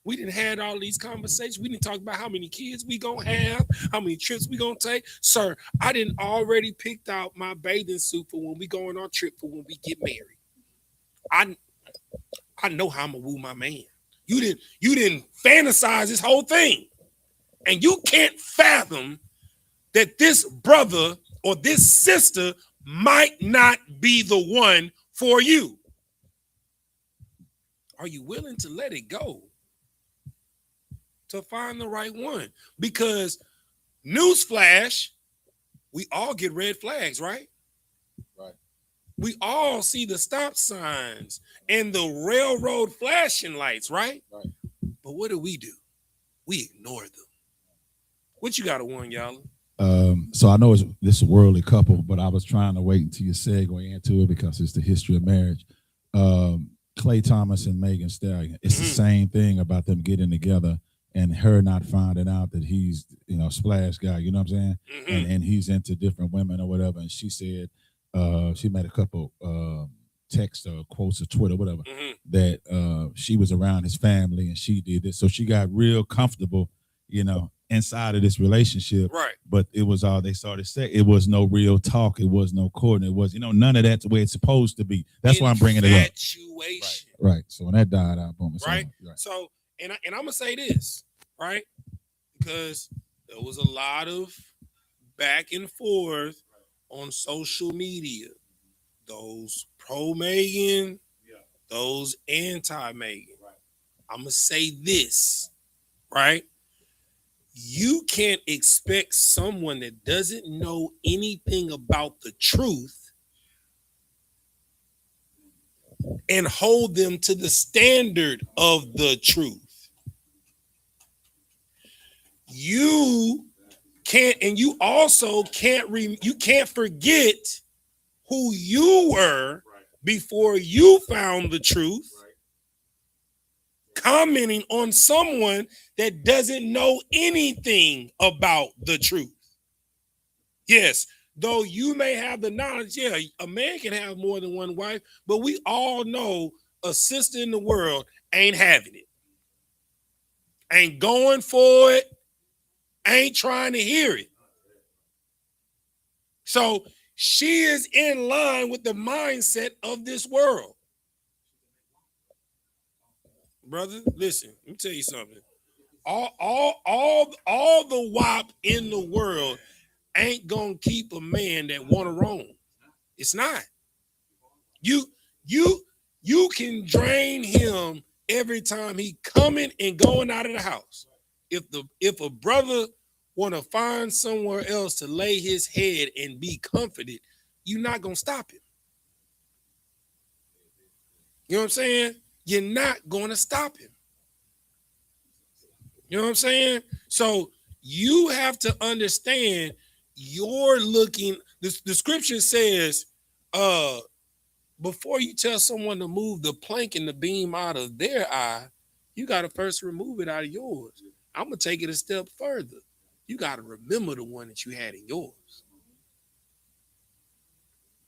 We done had all these conversations. We didn't talk about how many kids we gonna have, how many trips we gonna take. Sir, I didn't already picked out my bathing suit for when we go on our trip for when we get married. I know how I'm gonna woo my man. You didn't fantasize this whole thing. And you can't fathom that this brother or this sister might not be the one for you. Are you willing to let it go to find the right one? Because newsflash, we all get red flags, right? Right. We all see the stop signs and the railroad flashing lights, right? Right. But what do? We ignore them. What you got to warn y'all? So I know this is a worldly couple, but I was trying to wait until you segue into it because it's the history of marriage. Clay Thomas and Megan Stallion. It's the same thing about them getting together and her not finding out that he's, splash guy, you know what I'm saying? And he's into different women or whatever. And she said, she made a couple texts or quotes or Twitter, whatever, that she was around his family and she did it. So she got real comfortable, inside of this relationship. Right. But it was all they started saying. It was no real talk. It was no courting. It was, none of that's the way it's supposed to be. That's why I'm bringing it up. Infatuation. Right. So when that died out, boom. Right. So, and I'm going to say this, right? Because there was a lot of back and forth on social media. Those pro-Megan, those anti-Megan. I'm going to say this, right? You can't expect someone that doesn't know anything about the truth and hold them to the standard of the truth. You can't, and you also can't, you can't forget who you were before you found the truth, commenting on someone that doesn't know anything about the truth. Yes, though you may have the knowledge, yeah, a man can have more than one wife, but we all know a sister in the world ain't having it, ain't going for it, ain't trying to hear it. So she is in line with the mindset of this world. Brother, listen, let me tell you something. All the WAP in the world ain't gonna keep a man that wanna roam. It's not. You can drain him every time he coming and going out of the house. If a brother wanna find somewhere else to lay his head and be comforted, you're not gonna stop him. You know what I'm saying? You're not gonna stop him. You know what I'm saying? So you have to understand you're looking, the scripture says, before you tell someone to move the plank and the beam out of their eye, you got to first remove it out of yours. I'm going to take it a step further. You got to remember the one that you had in yours.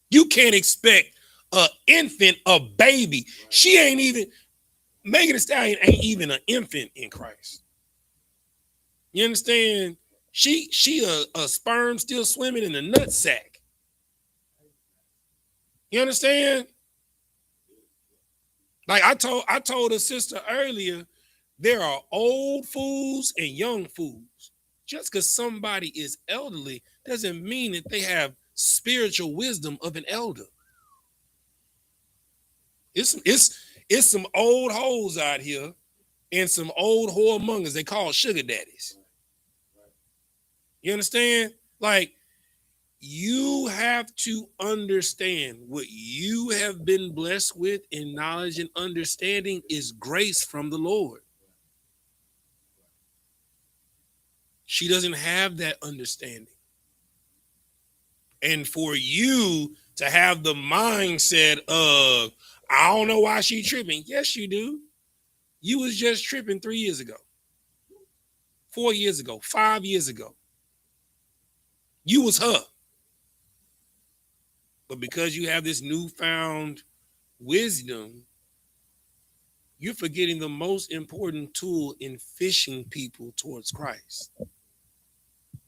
You can't expect an infant, a baby. She ain't even, Megan Thee Stallion ain't even an infant in Christ. You understand? She a sperm still swimming in a nut sack. You understand? Like I told a sister earlier, there are old fools and young fools. Just because somebody is elderly doesn't mean that they have spiritual wisdom of an elder. It's some old hoes out here and some old whoremongers they call sugar daddies. You understand? Like, you have to understand what you have been blessed with in knowledge and understanding is grace from the Lord. She doesn't have that understanding. And for you to have the mindset of, I don't know why she tripping. Yes, you do. You was just tripping 3 years ago, 4 years ago, 5 years ago. You was her. But because you have this newfound wisdom, you're forgetting the most important tool in fishing people towards Christ.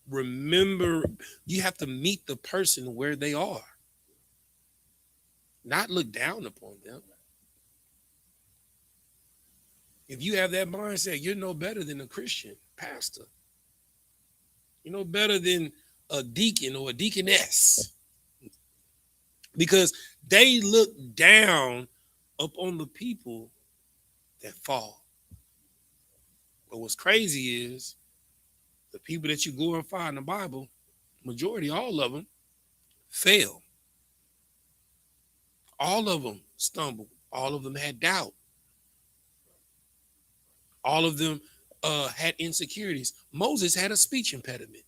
Remember, you have to meet the person where they are, not look down upon them. If you have that mindset, you're no better than a Christian pastor. You're no better than a deacon or a deaconess, because they look down upon the people that fall. But what's crazy is the people that you glorify in the Bible, majority, all of them, fail. All of them stumbled. All of them had doubt. All of them had insecurities. Moses had a speech impediment.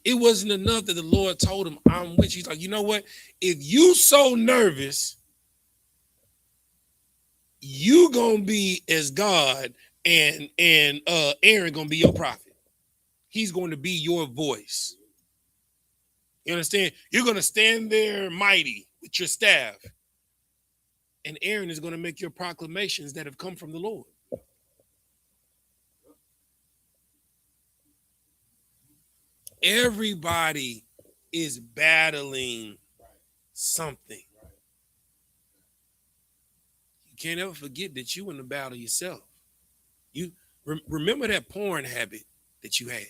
It wasn't enough that the Lord told him, I'm with you. He's like, you know what? If you so nervous, you gonna be as God, and Aaron gonna be your prophet. He's going to be your voice. You understand? You're gonna stand there mighty with your staff, and Aaron is gonna make your proclamations that have come from the Lord. Everybody is battling something. You can't ever forget that you in the battle yourself. You remember that porn habit that you had.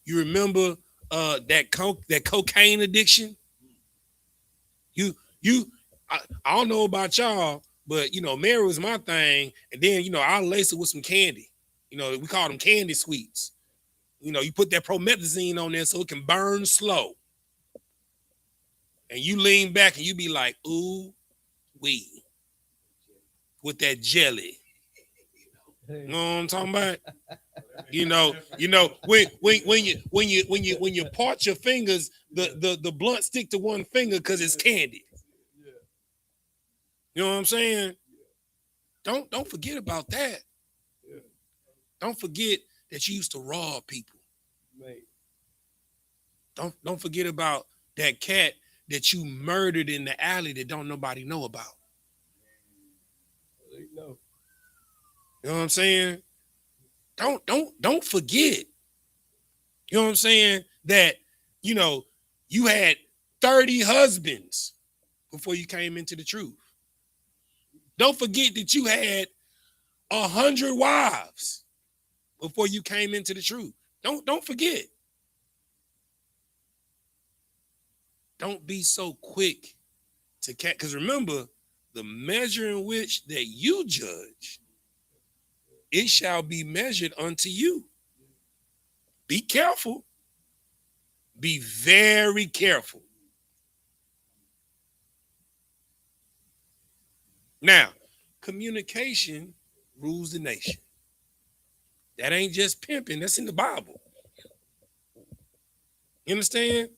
You remember that cocaine addiction. I don't know about y'all, but Mary was my thing, and then I'll lace it with some candy. We call them candy sweets. You put that promethazine on there so it can burn slow. And you lean back and you be like, ooh, wee, with that jelly. You know what I'm talking about? When you part your fingers, the blunt stick to one finger because it's candy. You know what I'm saying? Don't forget about that. Don't forget that you used to rob people. Don't forget about that cat that you murdered in the alley that don't nobody know about. You know what I'm saying? Don't forget. You know what I'm saying? That you had 30 husbands before you came into the truth. Don't forget that you had 100 wives before you came into the truth. Don't forget. Don't be so quick to catch, because remember, the measure in which that you judge, it shall be measured unto you. Be careful. Be very careful. Now, communication rules the nation. That ain't just pimping. That's in the Bible. You understand?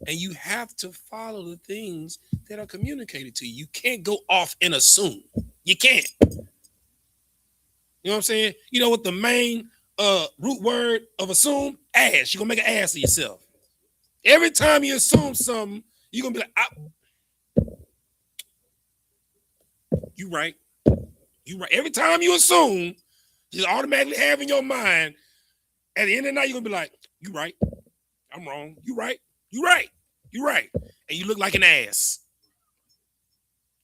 And you have to follow the things that are communicated to you. You can't go off and assume. You can't. You know what I'm saying? You know what the main root word of assume? Ass. You're going to make an ass of yourself. Every time you assume something, you're going to be like, you right. You right. Every time you assume, you automatically have in your mind, at the end of the night, you're going to be like, you right. I'm wrong. You right. You right. You right. And you look like an ass.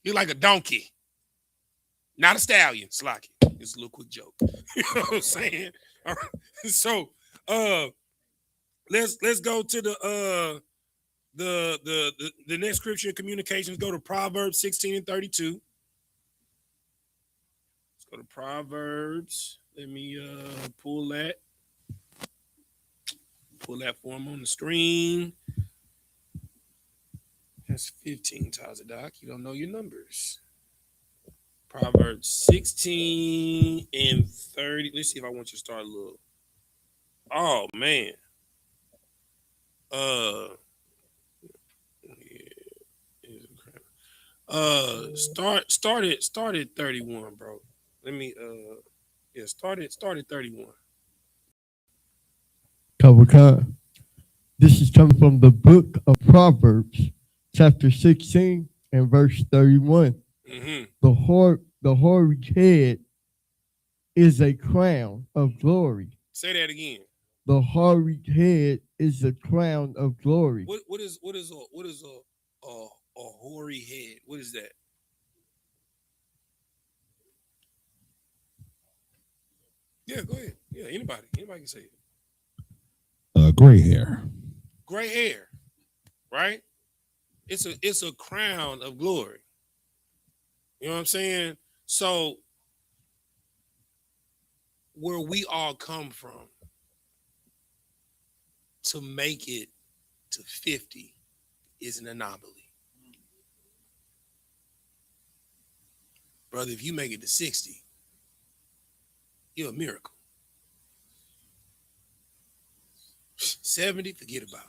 You're like a donkey. Not a stallion, Slocky. It's a little quick joke. You know what I'm saying? All right. So let's go to the next scripture in communications. Go to Proverbs 16 and 32. Let's go to Proverbs. Let me pull that for him on the screen. That's 15, Tazadak. You don't know your numbers. Proverbs 16 and 30. Let's see if I want you to start a little. Oh man. Start at 31, bro. Let me start at 31. Kawaka. This is coming from the book of Proverbs, chapter 16 and verse 31. Mm-hmm. The hoary head is a crown of glory. Say that again. The hoary head is a crown of glory. What is a hoary head? What is that? Yeah, go ahead. Yeah, anybody can say it. Gray hair. Gray hair, right? It's a crown of glory. You know what I'm saying? So where we all come from to make it to 50 is an anomaly. Brother, if you make it to 60, you're a miracle. 70, forget about it.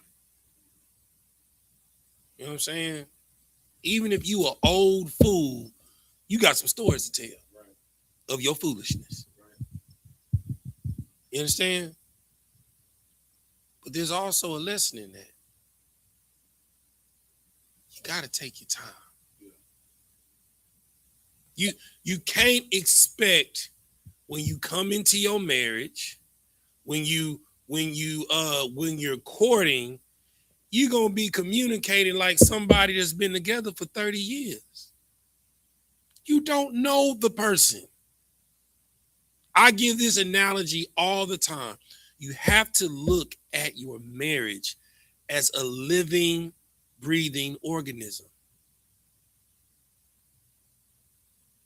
You know what I'm saying? Even if you an old fool, you got some stories to tell of your foolishness. You understand? But there's also a lesson in that. You got to take your time. You can't expect when you come into your marriage, when you when you're courting, you're gonna be communicating like somebody that's been together for 30 years. You don't know the person. I give this analogy all the time. You have to look at your marriage as a living, breathing organism.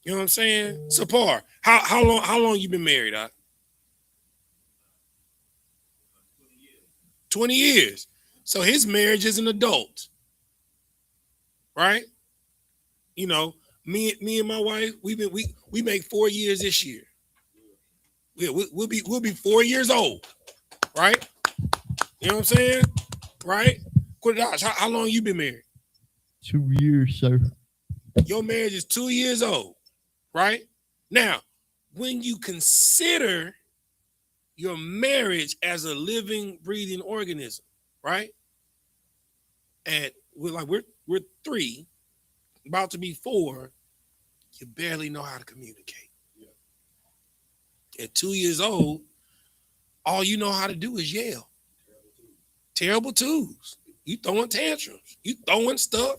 You know what I'm saying? Sapar, how long you been married, Doc? 20 years. So his marriage is an adult, right? You know, me and my wife, we make 4 years this year. We'll be 4 years old, right? You know what I'm saying? Right? How long you been married? 2 years, sir. Your marriage is 2 years old, right? Now, when you consider your marriage as a living, breathing organism, right? And we're 3, about to be 4, you barely know how to communicate. Yeah. At 2 years old, all you know how to do is yell. Terrible twos. You throwing tantrums. You throwing stuff.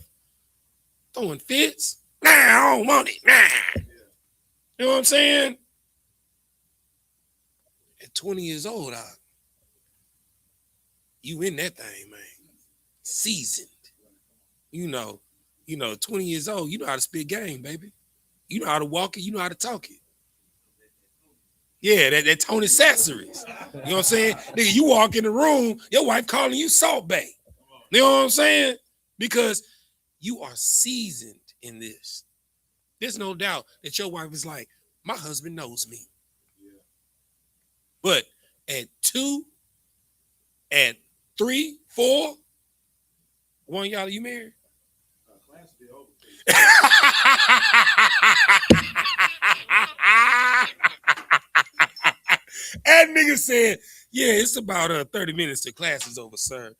Throwing fits. Nah, I don't want it. Nah. You know what I'm saying? At 20 years old, you in that thing, man. Seasoned. You know, 20 years old, you know how to spit game, baby. You know how to walk it, you know how to talk it. Yeah, that Tony Sasseries. You know what I'm saying? Nigga, you walk in the room, your wife calling you Salt Bay. You know what I'm saying? Because you are seasoned in this. There's no doubt that your wife is like, my husband knows me. But at 2, at 3, 4, one of y'all, you married? That nigga said, yeah, it's about 30 minutes till class is over, sir.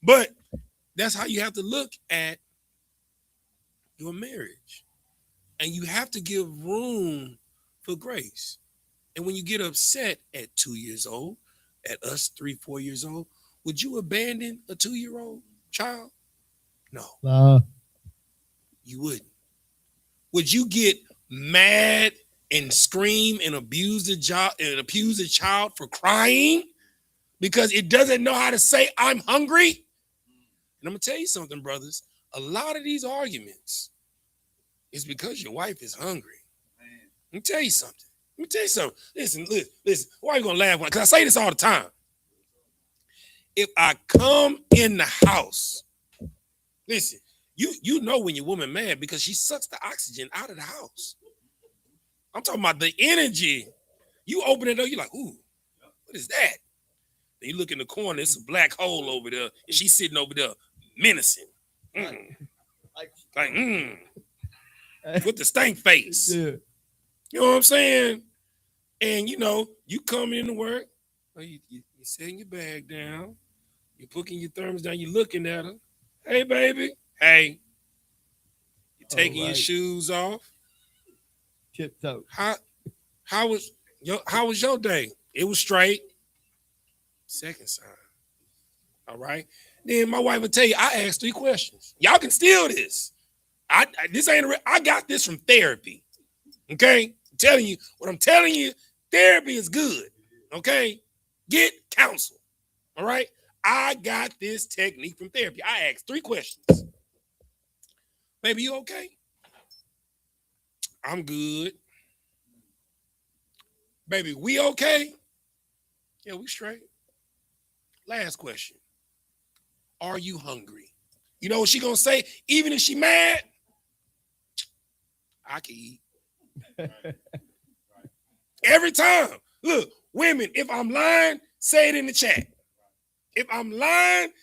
But that's how you have to look at your marriage. And you have to give room for grace. And when you get upset at 2 years old, at us 3, 4 years old, would you abandon a 2-year-old child? No. You wouldn't. Would you get mad and scream and abuse the child for crying because it doesn't know how to say I'm hungry? And I'm gonna tell you something, brothers. A lot of these arguments is because your wife is hungry. Let me tell you something. Listen. Why are you gonna laugh? Because I say this all the time. If I come in the house, listen, you know when your woman mad because she sucks the oxygen out of the house. I'm talking about the energy. You open it up, you're like, ooh, what is that? Then you look in the corner, it's a black hole over there, and she's sitting over there menacing. With the stank face. Yeah. You know what I'm saying? And you come into work, you're setting your bag down, you're putting your thermos down, you're looking at her. Hey, baby. Hey. You're taking your shoes off. Tiptoe. How was your day? It was straight. Second sign. All right. Then my wife would tell you, I asked 3 questions. Y'all can steal this. I got this from therapy. Okay? I'm telling you, therapy is good. Okay? Get counsel. All right? I got this technique from therapy. I asked 3 questions. Baby, you okay? I'm good. Baby, we okay? Yeah, we straight. Last question. Are you hungry? You know what she gonna say? Even if she mad, I can eat. Every time. Look, women, if I'm lying, say it in the chat. If I'm lying,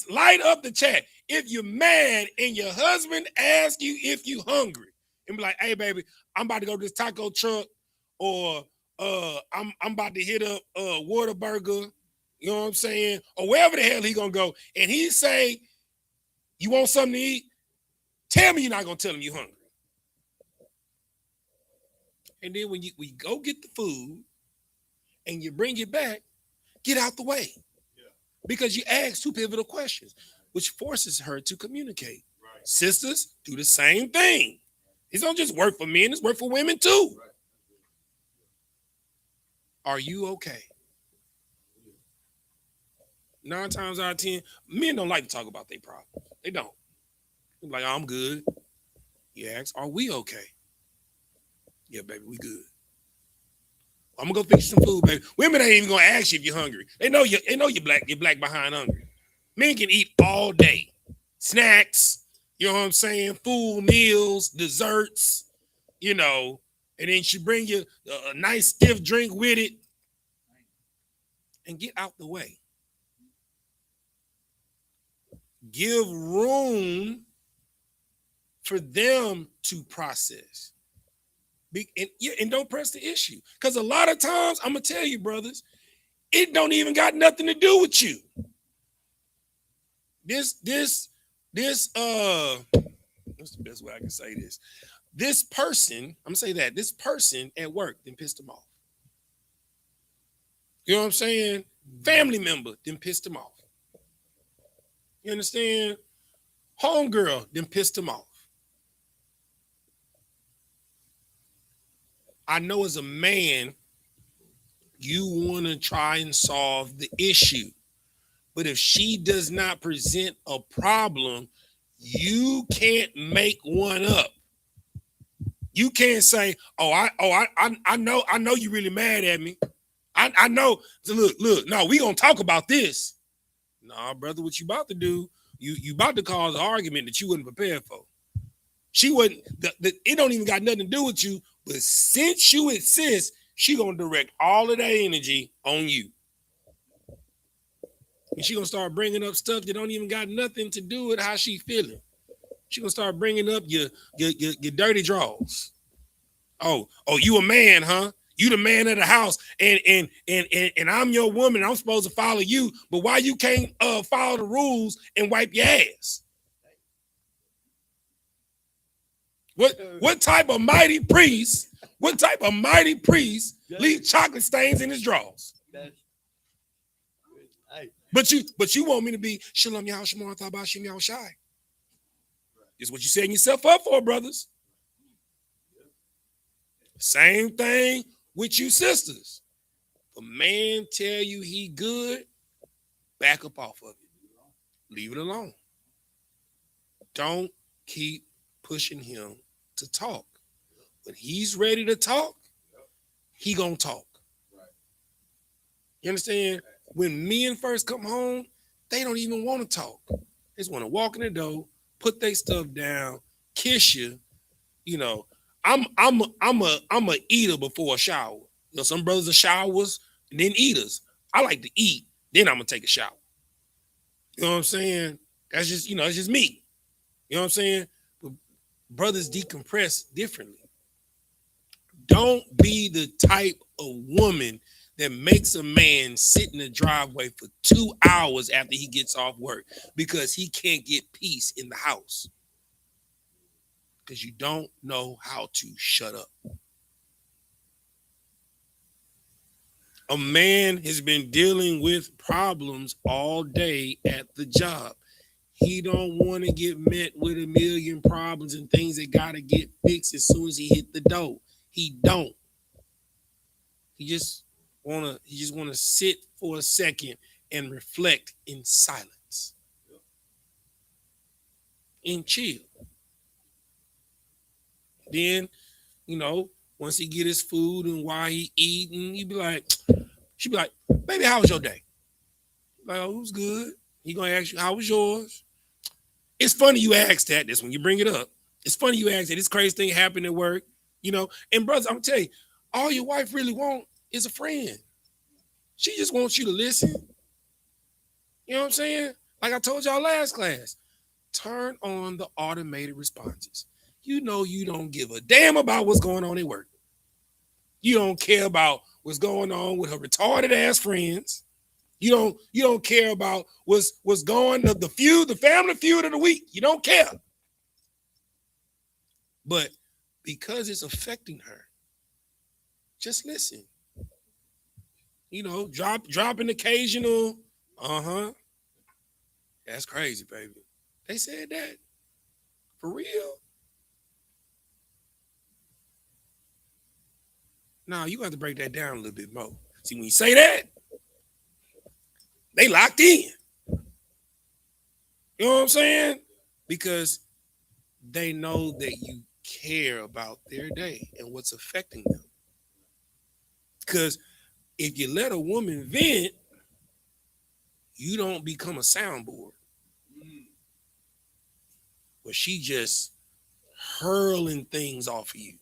light up the chat. If you're mad and your husband asks you if you hungry, and be like, hey, baby, I'm about to go to this taco truck, or I'm about to hit up Whataburger, you know what I'm saying? Or wherever the hell he gonna go, and he say, you want something to eat? Tell me you're not gonna tell him you hungry. And then when we go get the food, and you bring it back, get out the way. Because you ask two pivotal questions, which forces her to communicate. Right. Sisters do the same thing. It don't just work for men, it's work for women too. Right. Are you okay? 9 times out of 10, men don't like to talk about their problems. They don't. They're like, I'm good. You ask, are we okay? Yeah, baby, we good. I'm gonna go fix some food, baby. Women ain't even gonna ask you if you're hungry. They know you're black behind hungry. Men can eat all day. Snacks, you know what I'm saying? Full meals, desserts, and then she bring you a nice stiff drink with it. And get out the way. Give room for them to process. And don't press the issue. Because a lot of times, I'm going to tell you, brothers, it don't even got nothing to do with you. This, what's the best way I can say this? This person, I'm going to say that, this person at work then pissed him off. You know what I'm saying? Family member then pissed him off. You understand? Homegirl then pissed him off. I know as a man, you want to try and solve the issue. But if she does not present a problem, you can't make one up. You can't say, I know you really mad at me. I know. So look, no, we gonna talk about this. Nah, brother, what you about to do, you about to cause an argument that you wasn't prepared for. She wasn't, it don't even got nothing to do with you, but since you insist, she gonna direct all of that energy on you. And she gonna start bringing up stuff that don't even got nothing to do with how she feeling. She gonna start bringing up your dirty drawers. Oh, you a man, huh? You the man of the house, and I'm your woman. I'm supposed to follow you, but why you can't follow the rules and wipe your ass? What type of mighty priest? What type of mighty priest leave chocolate stains in his drawers? But you want me to be Shalom Yahweh Shemar Thabashim Yahweh Shai. It's what you setting yourself up for, brothers. Same thing with you sisters. If a man tell you he good, back up off of it. Leave it alone. Don't keep pushing him to talk. When he's ready to talk, he gonna talk. You understand? When men first come home, they don't even want to talk. They just want to walk in the door, put their stuff down, kiss you. I'm a eater before a shower. Some brothers are showers and then eaters. I like to eat, then I'm gonna take a shower. You know what I'm saying? That's just, it's just me. You know what I'm saying? But brothers decompress differently. Don't be the type of woman that makes a man sit in the driveway for 2 hours after he gets off work because he can't get peace in the house. Because you don't know how to shut up. A man has been dealing with problems all day at the job. He don't want to get met with a million problems and things that got to get fixed as soon as he hit the door. He don't. He just want to sit for a second and reflect in silence. And chill. Then, once he get his food and while he eating, she'd be like, baby, how was your day? Like, oh, it was good. He gonna ask you, how was yours? It's funny you ask that. That's when you bring it up. It's funny you ask that. This crazy thing happened at work, And brothers, I'm gonna tell you, all your wife really want is a friend. She just wants you to listen. You know what I'm saying? Like I told y'all last class, turn on the automated responses. You don't give a damn about what's going on at work. You don't care about what's going on with her retarded ass friends. You don't care about what's going on, the family feud of the week. You don't care. But because it's affecting her, just listen. you know, drop an occasional, that's crazy, baby. They said that? For real? No, you have to break that down a little bit more. See, when you say that, they locked in. You know what I'm saying? Because they know that you care about their day and what's affecting them. Because if you let a woman vent, you don't become a soundboard. Where she just hurling things off of you.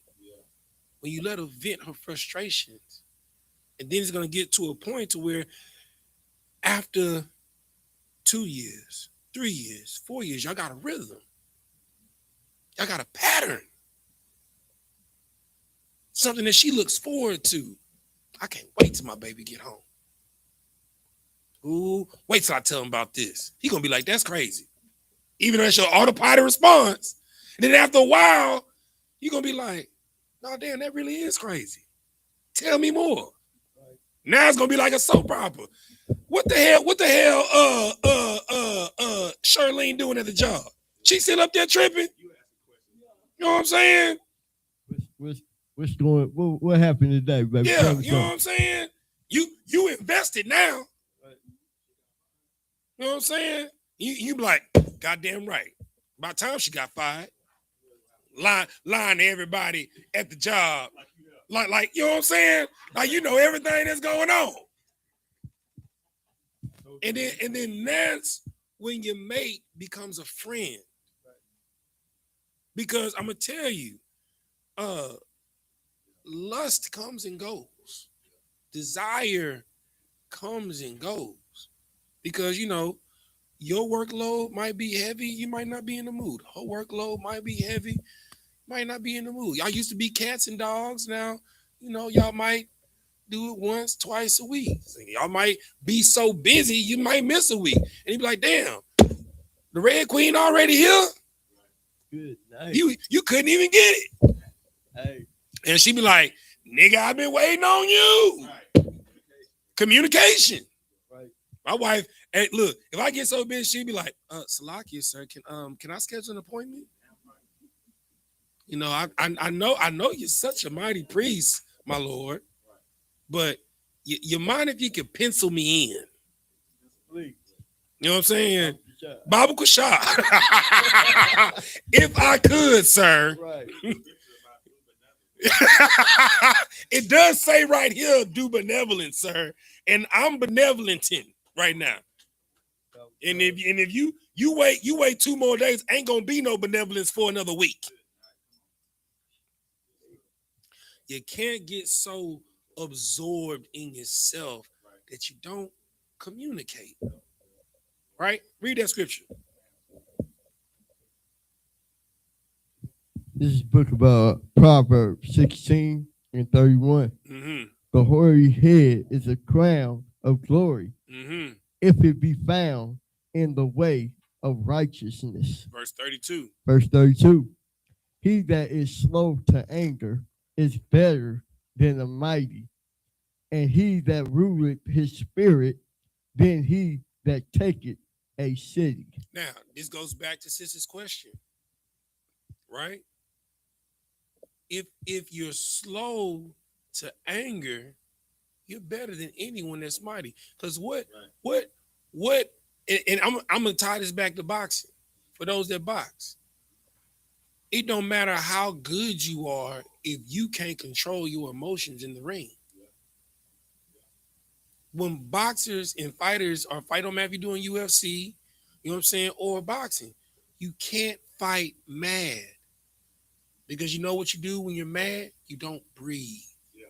When you let her vent her frustrations, and then it's going to get to a point to where after 2 years, 3 years, 4 years, y'all got a rhythm. Y'all got a pattern. Something that she looks forward to. I can't wait till my baby get home. Ooh, wait till I tell him about this. He going to be like, that's crazy. Even though that's your autopilot response. And then after a while, you're going to be like, no, damn, that really is crazy. Tell me more. Now it's going to be like a soap opera. What the hell, Charlene doing at the job? She still up there tripping? You know what I'm saying? What's going, what happened today, baby? Yeah, you know what I'm saying? You invested now. You know what I'm saying? You be like, goddamn right. By the time she got fired, lying to everybody at the job. Like, you know what I'm saying? Like, you know everything that's going on. And then that's when your mate becomes a friend. Because I'm gonna tell you, lust comes and goes. Desire comes and goes. Because, you know, your workload might be heavy. You might not be in the mood. Her workload might be heavy. Might not be in the mood. Y'all used to be cats and dogs. Now, you know, y'all might do it once, twice a week. So y'all might be so busy, you might miss a week. And you be like, damn, the Red Queen already here? Good night. You couldn't even get it. Hey. And she be like, nigga, I've been waiting on you. Right. Communication. Right. My wife, hey, look, if I get so busy, she'd be like, Salakia, sir, can I schedule an appointment? You know, I know you're such a mighty priest, my Lord, but you mind if you could pencil me in? Please. You know what I'm saying? Bible Kashah. If I could, sir. Right. It does say right here, do benevolence, sir. And I'm benevolenting right now. And if you wait 2 more days, ain't gonna be no benevolence for another week. You can't get so absorbed in yourself that you don't communicate. Right? Read that scripture. This is a book about Proverbs 16 and 31. Mm-hmm. The hoary head is a crown of glory, if it be found in the way of righteousness. Verse 32. Verse 32. He that is slow to anger is better than a mighty, and he that ruleth his spirit than he that taketh a city. Now, this goes back to Sis's question, right? If you're slow to anger, you're better than anyone that's mighty. Because what, and I'm gonna tie this back to boxing for those that box. It don't matter how good you are if you can't control your emotions in the ring. When boxers and fighters are fight on mat, if you're doing UFC, you know what I'm saying, or boxing, you can't fight mad. Because you know what you do when you're mad? You don't breathe. Yeah.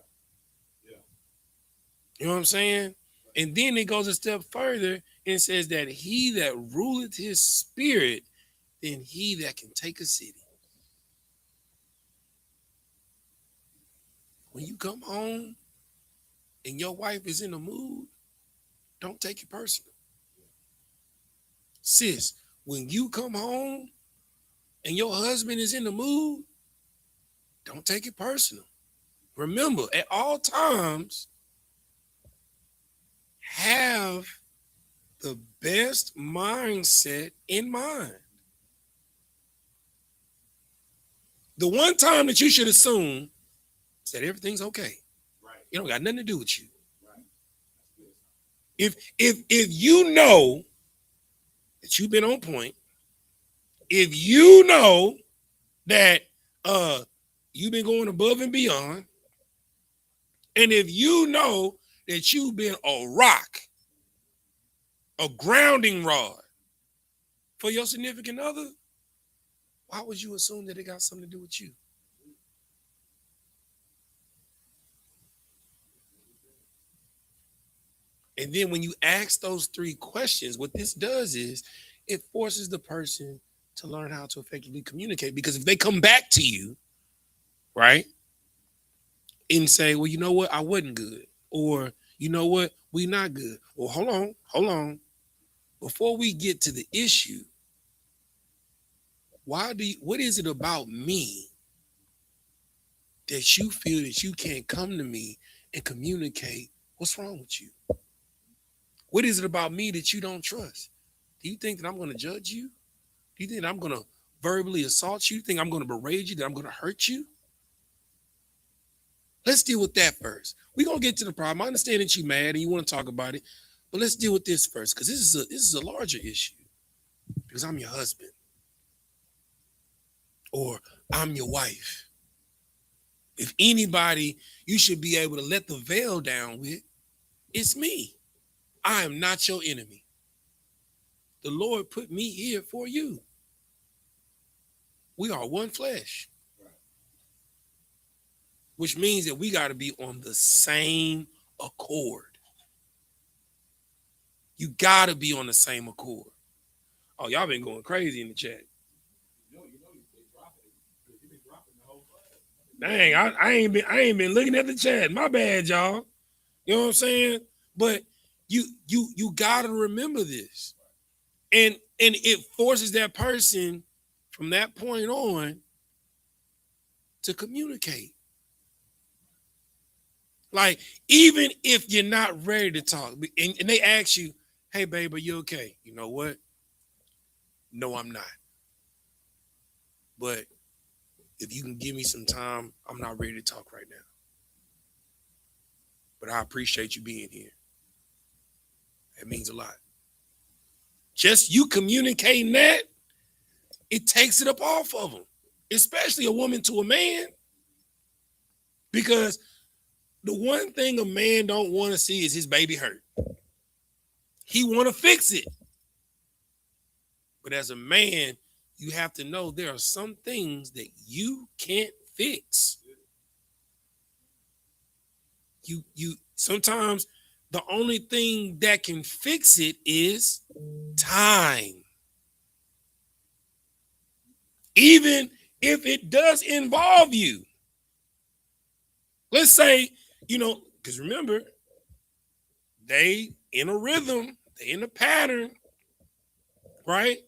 You know what I'm saying? And then it goes a step further and says that he that ruleth his spirit, then he that can take a city. When you come home and your wife is in a mood, don't take it personal. Sis, when you come home and your husband is in the mood, don't take it personal. Remember, at all times, the best mindset in mind. The one time that you should assume is that everything's okay. Right. You don't got nothing to do with you. Right. If you know that you've been on point, if you know that you've been going above and beyond, and if you know that you've been a rock, a grounding rod for your significant other, why would you assume that it got something to do with you? And then when you ask those three questions, what this does is it forces the person to learn how to effectively communicate. Because if they come back to you, right, and say, well, you know what, I wasn't good. Or, you know what, we not good. Well, hold on. Before we get to the issue, what is it about me that you feel that you can't come to me and communicate what's wrong with you? What is it about me that you don't trust? Do you think that I'm going to judge you? Do you think that I'm going to verbally assault you? Do you think I'm going to berate you, that I'm going to hurt you? Let's deal with that first. We're going to get to the problem. I understand that you're mad and you want to talk about it, but let's deal with this first, because this is a larger issue. Because I'm your husband, or I'm your wife. If anybody you should be able to let the veil down with, it's me. I am not your enemy. The Lord put me here for you. We are one flesh. Which means that we got to be on the same accord. You got to be on the same accord. Oh, y'all been going crazy in the chat. Dang, I ain't been looking at the chat. My bad, y'all. You know what I'm saying? But you gotta remember this. And it forces that person from that point on to communicate. Like, even if you're not ready to talk, and they ask you, hey, babe, are you okay? You know what? No, I'm not. But if you can give me some time, I'm not ready to talk right now. But I appreciate you being here. That means a lot. Just you communicating that, it takes it up off of them, especially a woman to a man. Because the one thing a man don't want to see is his baby hurt. He want to fix it. But as a man, you have to know there are some things that you can't fix. You sometimes the only thing that can fix it is time. Even if it does involve you. Let's say, because remember, they in a rhythm, they in a pattern, right?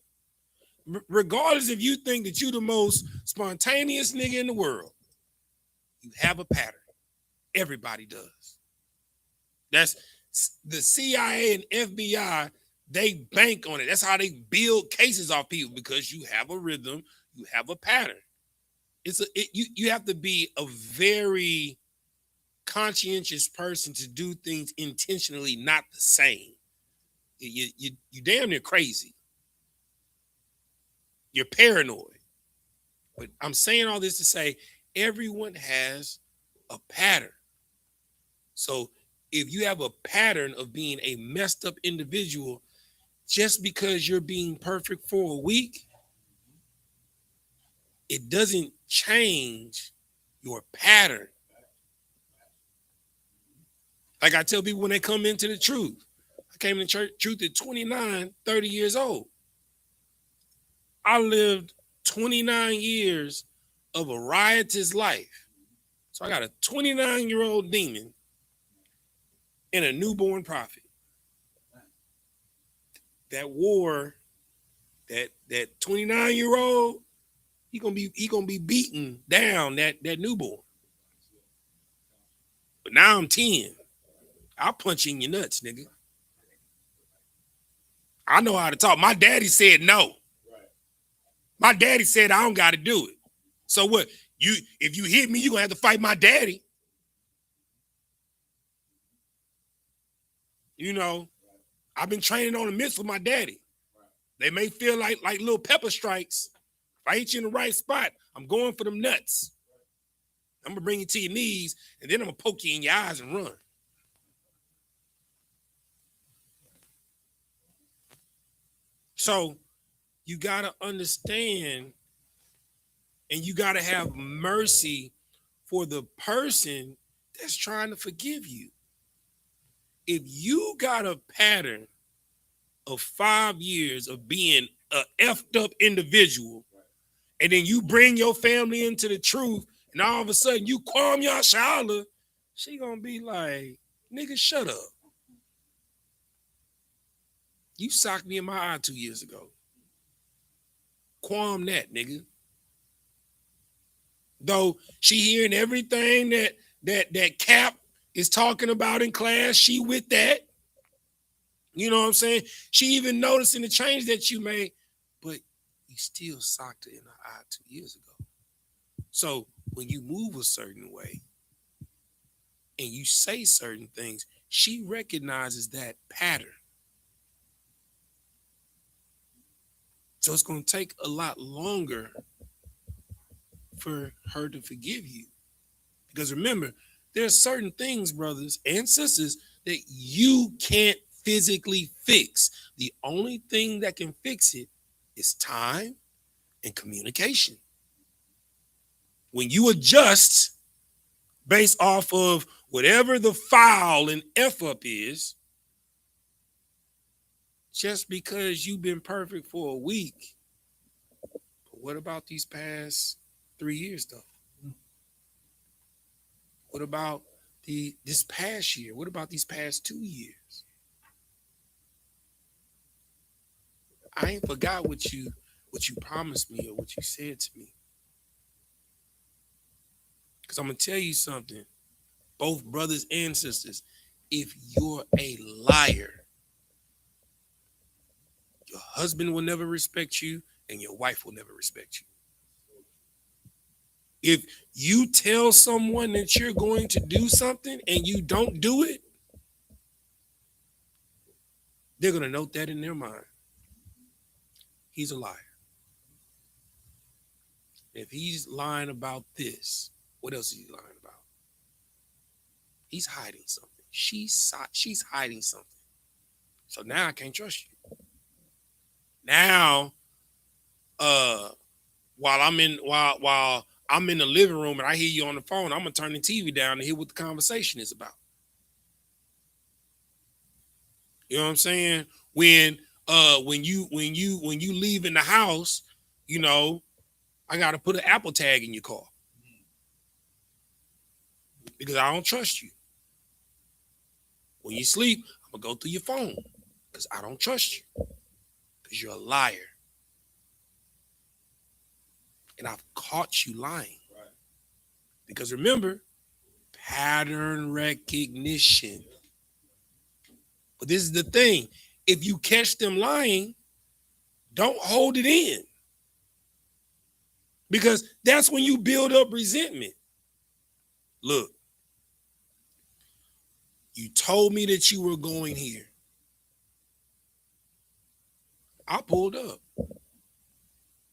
Regardless if you think that you're the most spontaneous nigga in the world, you have a pattern. Everybody does. That's the CIA and FBI, they bank on it. That's how they build cases off people, because you have a rhythm, you have a pattern. You have to be a very conscientious person to do things intentionally not the same. You damn near crazy. You're paranoid. But I'm saying all this to say everyone has a pattern. So if you have a pattern of being a messed up individual, just because you're being perfect for a week, it doesn't change your pattern. Like I tell people when they come into the truth, I came into truth at 29, 30 years old. I lived 29 years of a riotous life. So I got a 29-year-old demon and a newborn prophet. That war, that 29-year-old, he gonna be beating down that newborn. But now I'm 10. I'll punch you in your nuts, nigga. I know how to talk. My daddy said no. My daddy said I don't got to do it. So what? If you hit me, you're gonna have to fight my daddy. You know, I've been training on the mitts with my daddy. They may feel like little pepper strikes. If I hit you in the right spot, I'm going for them nuts. I'm gonna bring you to your knees, and then I'm gonna poke you in your eyes and run. So you gotta understand, and you gotta have mercy for the person that's trying to forgive you. If you got a pattern of 5 years of being a effed up individual, and then you bring your family into the truth, and all of a sudden you Kwam Yashala, she gonna be like, nigga, shut up. You socked me in my eye 2 years ago. Kwam that, nigga. Though she hearing everything that Cap is talking about in class, she with that. You know what I'm saying? She even noticing the change that you made, but you still socked her in the eye 2 years ago. So when you move a certain way and you say certain things, she recognizes that pattern. So it's going to take a lot longer for her to forgive you. Because remember, there are certain things, brothers and sisters, that you can't physically fix. The only thing that can fix it is time and communication. When you adjust based off of whatever the foul and F-up is, just because you've been perfect for a week, but what about these past 3 years, though? What about this past year? What about these past 2 years? I ain't forgot what you promised me or what you said to me. Because I'm going to tell you something, both brothers and sisters, if you're a liar, your husband will never respect you and your wife will never respect you. If you tell someone that you're going to do something and you don't do it, they're going to note that in their mind. He's a liar. If he's lying about this, what else is he lying about? He's hiding something. She's hiding something. So now I can't trust you. Now, while I'm in the living room and I hear you on the phone, I'm gonna turn the TV down to hear what the conversation is about. You know what I'm saying? When you leave in the house, you know, I gotta put an Apple tag in your car because I don't trust you. When you sleep, I'm gonna go through your phone because I don't trust you because you're a liar. And I've caught you lying. Right. Because remember, pattern recognition. But this is the thing. If you catch them lying, don't hold it in. Because that's when you build up resentment. Look, you told me that you were going here. I pulled up.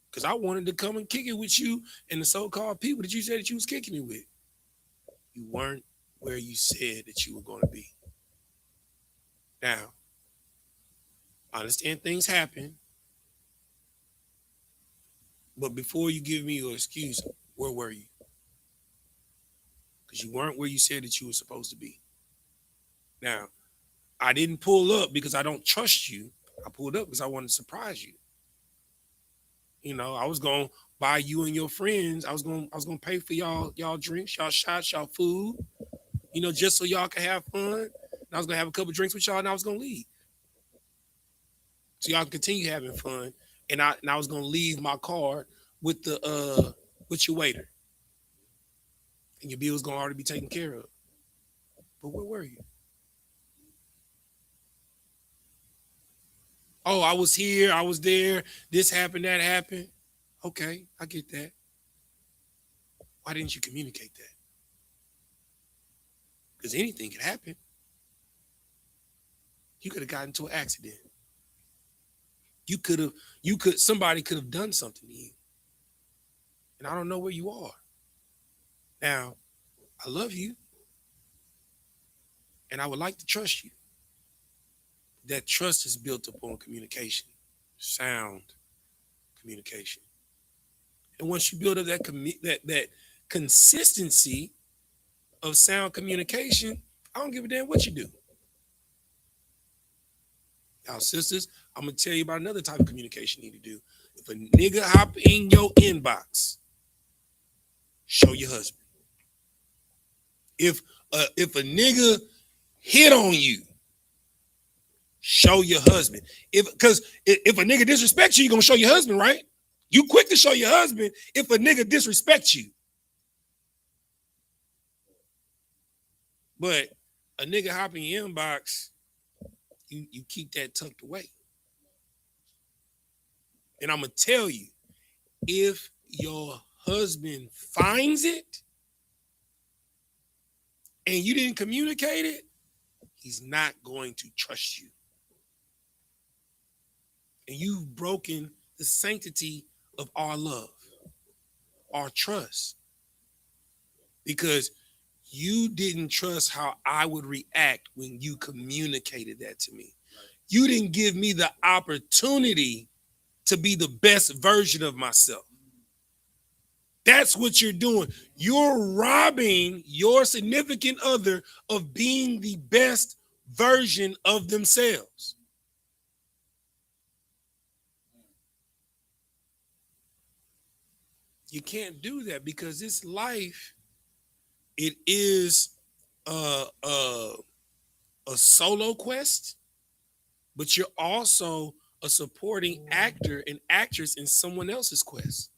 Because I wanted to come and kick it with you and the so-called people that you said that you was kicking it with. You weren't where you said that you were going to be. Now, I understand things happen. But before you give me your excuse, where were you? Because you weren't where you said that you were supposed to be. Now, I didn't pull up because I don't trust you. I pulled up because I wanted to surprise you. You know, I was gonna buy you and your friends. I was gonna pay for y'all drinks, y'all shots, y'all food. You know, just so y'all can have fun. And I was gonna have a couple drinks with y'all, and I was gonna leave, so y'all can continue having fun. And I was gonna leave my card with your waiter, and your bill was gonna already be taken care of. But where were you? Oh, I was here, I was there, this happened, that happened. Okay, I get that. Why didn't you communicate that? Because anything could happen. You could have gotten into an accident. Somebody could have done something to you. And I don't know where you are. Now, I love you. And I would like to trust you. That trust is built upon communication, sound communication. And once you build up that consistency of sound communication, I don't give a damn what you do. Now, sisters, I'm gonna tell you about another type of communication you need to do. If a nigga hop in your inbox, show your husband. If a nigga hit on you, show your husband. Because if a nigga disrespects you, you're gonna show your husband, right? You quick to show your husband if a nigga disrespects you. But a nigga hop in your inbox, you keep that tucked away. And I'm gonna tell you, if your husband finds it and you didn't communicate it, he's not going to trust you. And you've broken the sanctity of our love, our trust. Because you didn't trust how I would react when you communicated that to me. You didn't give me the opportunity to be the best version of myself. That's what you're doing. You're robbing your significant other of being the best version of themselves. You can't do that because this life, it is a solo quest, but you're also a supporting actor and actress in someone else's quest.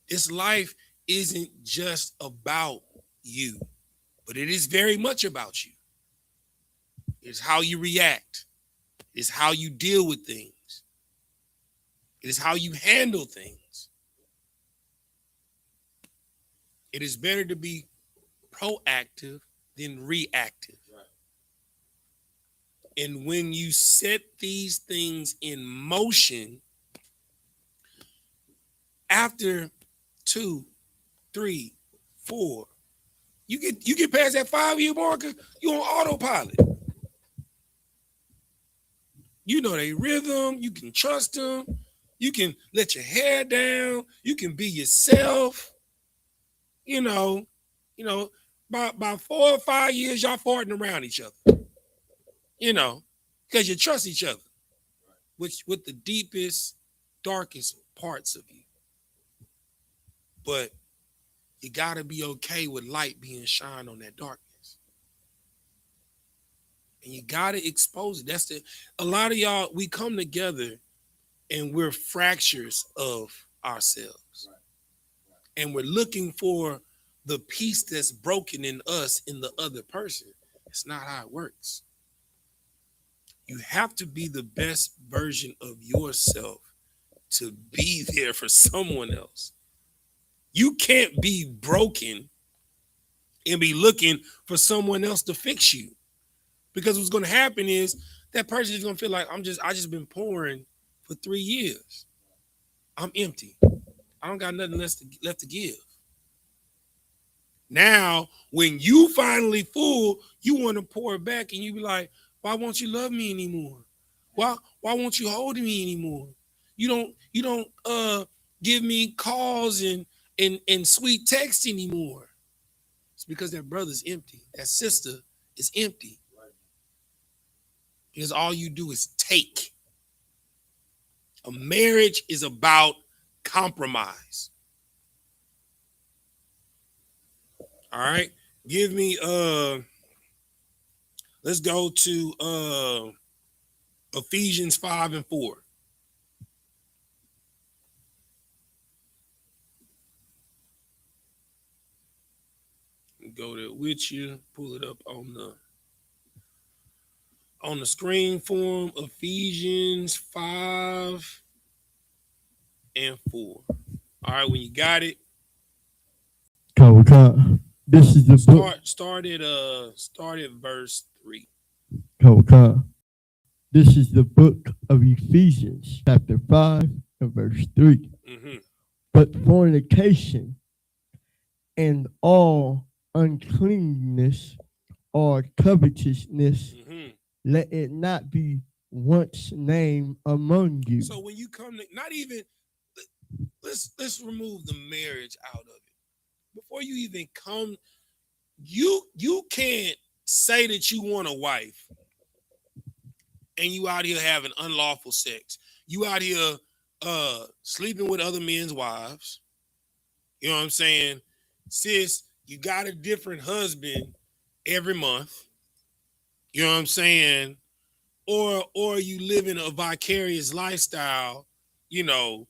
This life isn't just about you, but it is very much about you. It's how you react. It's how you deal with things. It is how you handle things. It is better to be proactive than reactive. And when you set these things in motion, after 2, 3, 4, you get past that 5-year marker, you're on autopilot. You know their rhythm, you can trust them, you can let your hair down, you can be yourself. You know, by 4 or 5 years, y'all farting around each other. Because you trust each other, which with the deepest, darkest parts of you. But you gotta be okay with light being shined on that darkness. And you gotta expose it. A lot of y'all, we come together and we're fractures of ourselves. And we're looking for the piece that's broken in us in the other person. It's not how it works. You have to be the best version of yourself to be there for someone else. You can't be broken and be looking for someone else to fix you. Because what's going to happen is that person is going to feel like I just been pouring for 3 years. I'm empty. I don't got nothing left to give. Now, when you finally full, you want to pour it back and you be like, why won't you love me anymore? Why won't you hold me anymore? You don't give me calls and sweet text anymore. It's because that brother's empty. That sister is empty. Because all you do is take. A marriage is about compromise. All right. Give me let's go to Ephesians 5 and 4. Go there with you, pull it up on the on the screen form, Ephesians 5 and 4. All right, when you got it, This is the book. Start at verse 3. This is the book of Ephesians, chapter 5 and verse 3. But fornication and all uncleanness or covetousness, let it not be once named among you. So when you come to, not even, let's remove the marriage out of it. Before you even come, you can't say that you want a wife and you out here having unlawful sex. You out here sleeping with other men's wives. You know what I'm saying? Sis, you got a different husband every month. You know what I'm saying? Or you living a vicarious lifestyle, you know,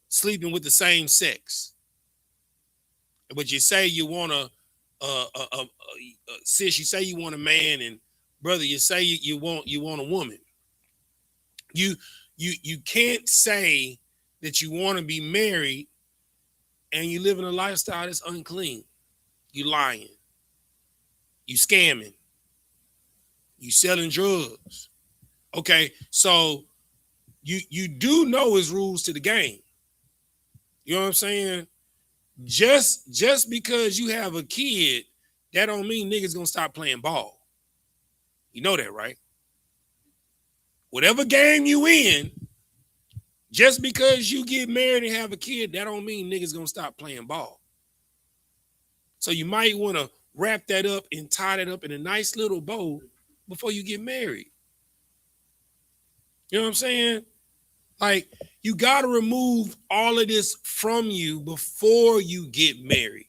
sleeping with the same sex. But you say you want sis, you say you want a man, and brother, you say you want a woman. You can't say that you want to be married and you live in a lifestyle that's unclean. You lying. You scamming. You selling drugs. Okay, so you do know his rules to the game. You know what I'm saying? Just because you have a kid, that don't mean niggas gonna stop playing ball. You know that, right? Whatever game you in, just because you get married and have a kid, that don't mean niggas gonna stop playing ball. So you might want to wrap that up and tie that up in a nice little bow before you get married. You know what I'm saying? Like, you got to remove all of this from you before you get married.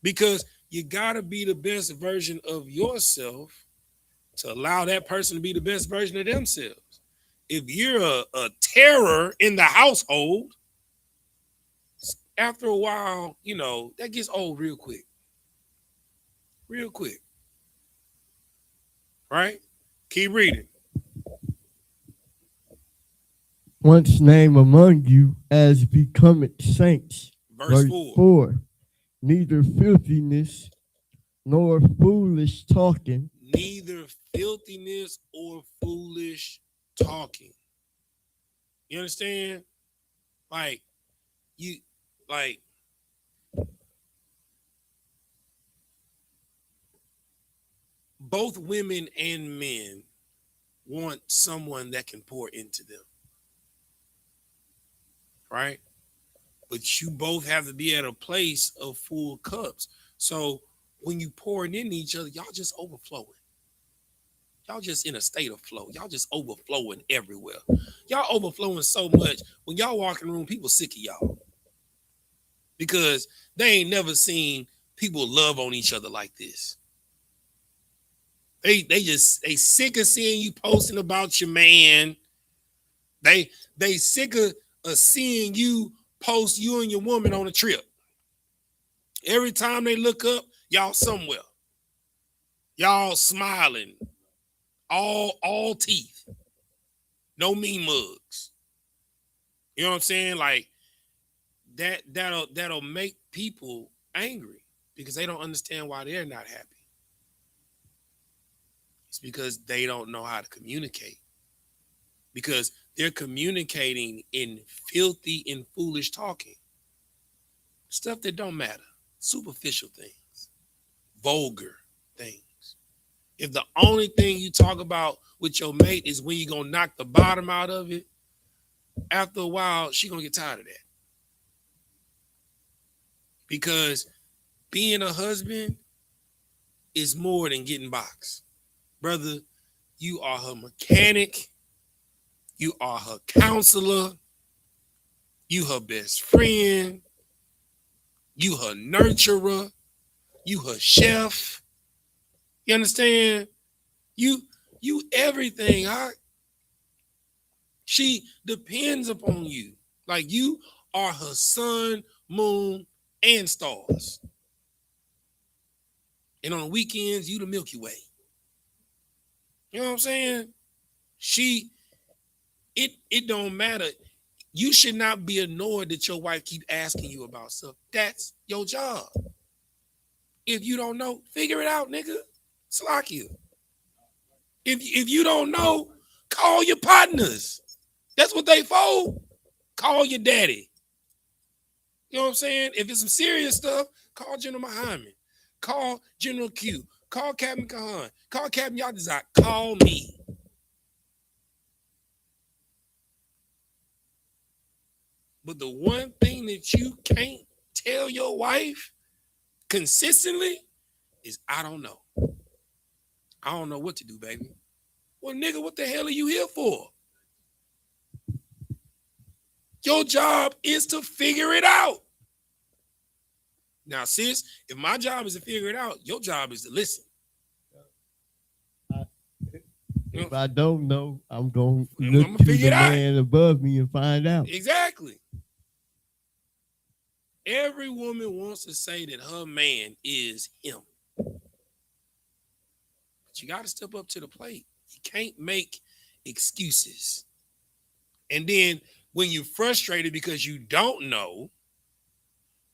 Because you got to be the best version of yourself to allow that person to be the best version of themselves. If you're a terror in the household, after a while, you know, that gets old real quick. Real quick. Right? Keep reading. Once named among you as becometh saints. Verse 4. Neither filthiness nor foolish talking. Neither filthiness or foolish talking. You understand? Both women and men want someone that can pour into them. Right? But you both have to be at a place of full cups. So when you pouring into each other, y'all just overflowing. Y'all just in a state of flow. Y'all just overflowing everywhere. Y'all overflowing so much. When y'all walk in the room, people sick of y'all. Because they ain't never seen people love on each other like this. They sick of seeing you posting about your man. They sick of seeing you post you and your woman on a trip. Every time they look up, y'all somewhere. Y'all smiling. All teeth. No mean mugs. You know what I'm saying? Like that'll make people angry because they don't understand why they're not happy. It's because they don't know how to communicate. Because they're communicating in filthy and foolish talking. Stuff that don't matter. Superficial things. Vulgar things. If the only thing you talk about with your mate is when you're going to knock the bottom out of it, after a while, she's going to get tired of that. Because being a husband is more than getting boxed. Brother, you are her mechanic. You are her counselor. You her best friend. You her nurturer. You her chef. You understand? You everything. She depends upon you. Like you are her sun, moon, and stars. And on the weekends, you the Milky Way. You know what I'm saying? It don't matter. You should not be annoyed that your wife keep asking you about stuff. That's your job. If you don't know, figure it out, nigga. Slack you. If you don't know, call your partners. That's what they for. Call your daddy. You know what I'm saying? If it's some serious stuff, call General Muhammad. Call General Q. Call Captain Kahan. Call Captain Yadizak. Call me. But the one thing that you can't tell your wife consistently is, I don't know. I don't know what to do, baby. Well, nigga, what the hell are you here for? Your job is to figure it out. Now, sis, if my job is to figure it out, your job is to listen. If I don't know, I'm going to look to the man above me and find out. Exactly. Every woman wants to say that her man is him. But you got to step up to the plate. You can't make excuses. And then when you're frustrated because you don't know,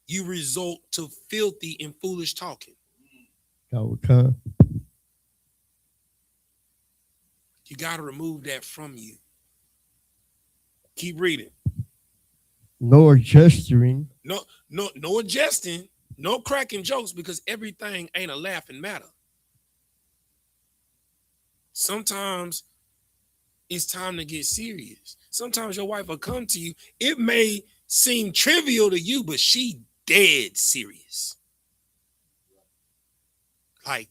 you resort to filthy and foolish talking. Okay. You got to remove that from you. Keep reading. No gesturing. No adjusting. No cracking jokes, because everything ain't a laughing matter. Sometimes it's time to get serious. Sometimes your wife will come to you. It may seem trivial to you, but she dead serious. Like,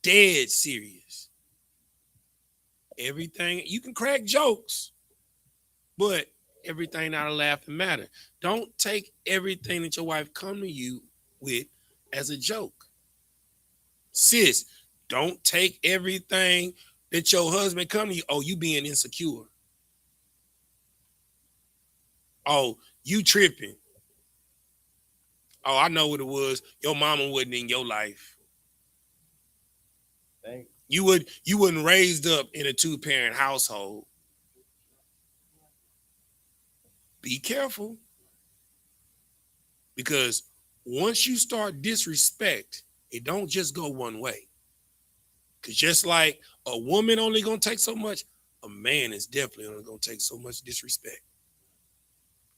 dead serious. Everything, you can crack jokes, but everything not a laughing matter. Don't take everything that your wife come to you with as a joke. Sis, don't take everything that your husband come to you, oh, you being insecure. Oh, you tripping. Oh, I know what it was. Your mama wasn't in your life. Thanks. You wouldn't raised up in a 2-parent household. Be careful. Because once you start disrespect, it don't just go one way. Because just like a woman only gonna take so much, a man is definitely only gonna take so much disrespect.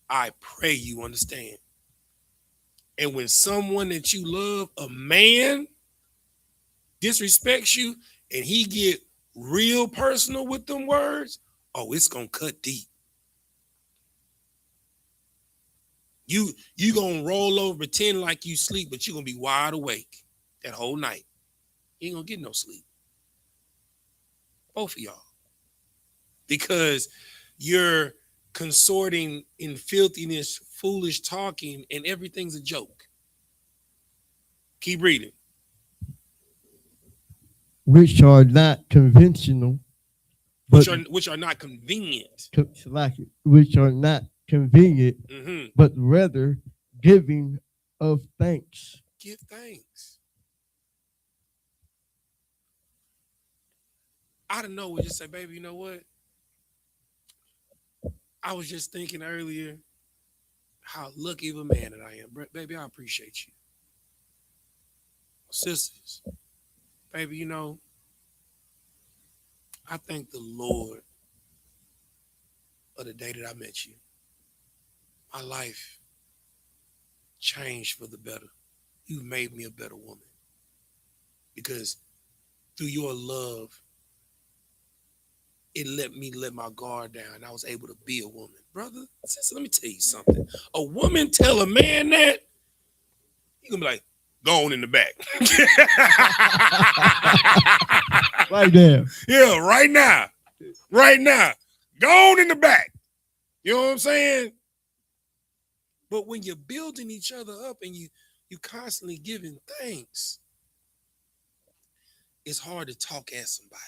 I pray you understand. And when someone that you love, a man, disrespects you and he get real personal with them words, oh, it's gonna cut deep. You gonna roll over, pretend like you sleep, but you're gonna be wide awake that whole night. You ain't gonna get no sleep. Both of y'all. Because you're consorting in filthiness, foolish talking, and everything's a joke. Keep reading. Which are not conventional, but which are not convenient. Which are not convenient, but rather giving of thanks. Give thanks. I don't know. We just say, baby, you know what? I was just thinking earlier how lucky of a man that I am. Baby, I appreciate you. Sisters, baby, you know, I thank the Lord of the day that I met you. My life changed for the better. You've made me a better woman. Because through your love, it let me let my guard down. I was able to be a woman. Brother, sister, let me tell you something. A woman tell a man that, he gonna be like, go on in the back. Right there. Yeah, right now. Right now. Go on in the back. You know what I'm saying? But when you're building each other up and you constantly giving thanks, it's hard to talk at somebody.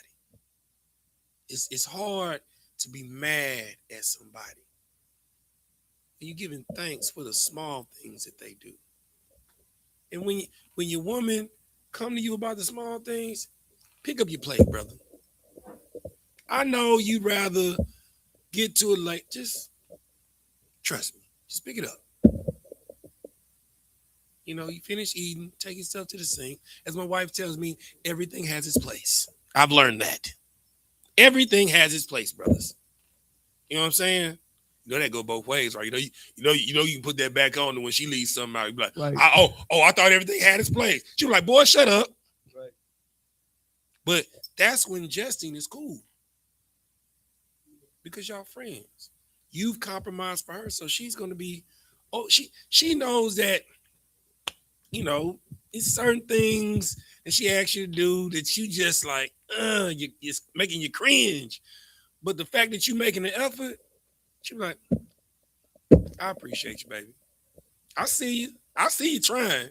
It's hard to be mad at somebody. And you're giving thanks for the small things that they do. And when your woman come to you about the small things, pick up your plate, brother. I know you'd rather get to it late. Just trust me. Just pick it up. You know, you finish eating, take your stuff to the sink. As my wife tells me, everything has its place. I've learned that. Everything has its place, brothers. You know what I'm saying? You know that go both ways, right? You can put that back on, and when she leaves something out, you be like, right. I thought everything had its place. She was like, boy, shut up. Right. But that's when jesting is cool. Because y'all friends. You've compromised for her, so she's gonna be, she knows that, you know, it's certain things that she asks you to do that you just like, you're making you cringe. But the fact that you're making an effort, she's like, I appreciate you, baby. I see you trying.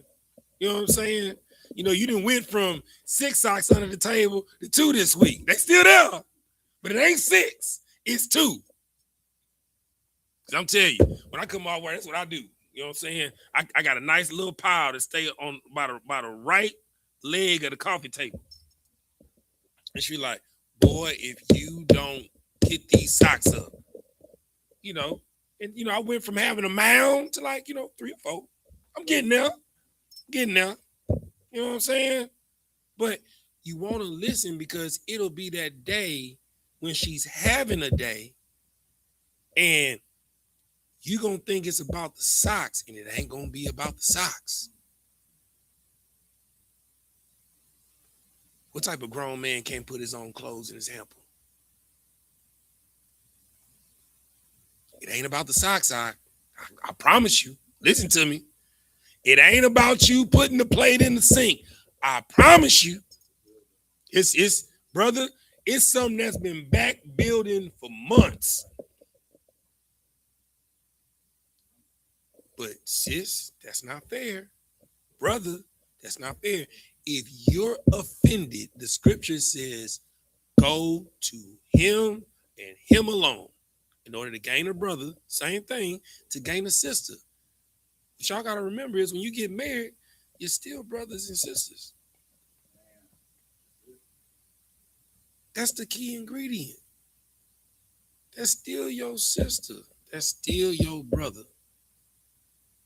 You know what I'm saying? You know, you done went from 6 socks under the table to 2 this week. They still there, but it ain't 6, it's 2. Cause I'm telling you, when I come off work, that's what I do. You know what I'm saying? I got a nice little pile to stay on by the right leg of the coffee table. And she like, boy, if you don't get these socks up, you know, and you know, I went from having a mound to like, you know, 3 or 4. I'm getting there. You know what I'm saying? But you want to listen because it'll be that day when she's having a day and you're going to think it's about the socks, and it ain't going to be about the socks. What type of grown man can't put his own clothes in his hamper? It ain't about the socks, I promise you. Listen to me. It ain't about you putting the plate in the sink. I promise you. It's brother, it's something that's been back building for months. But sis, that's not fair. Brother, that's not fair. If you're offended, the scripture says, go to him and him alone. In order to gain a brother, same thing, to gain a sister. What y'all got to remember is when you get married, you're still brothers and sisters. That's the key ingredient. That's still your sister. That's still your brother.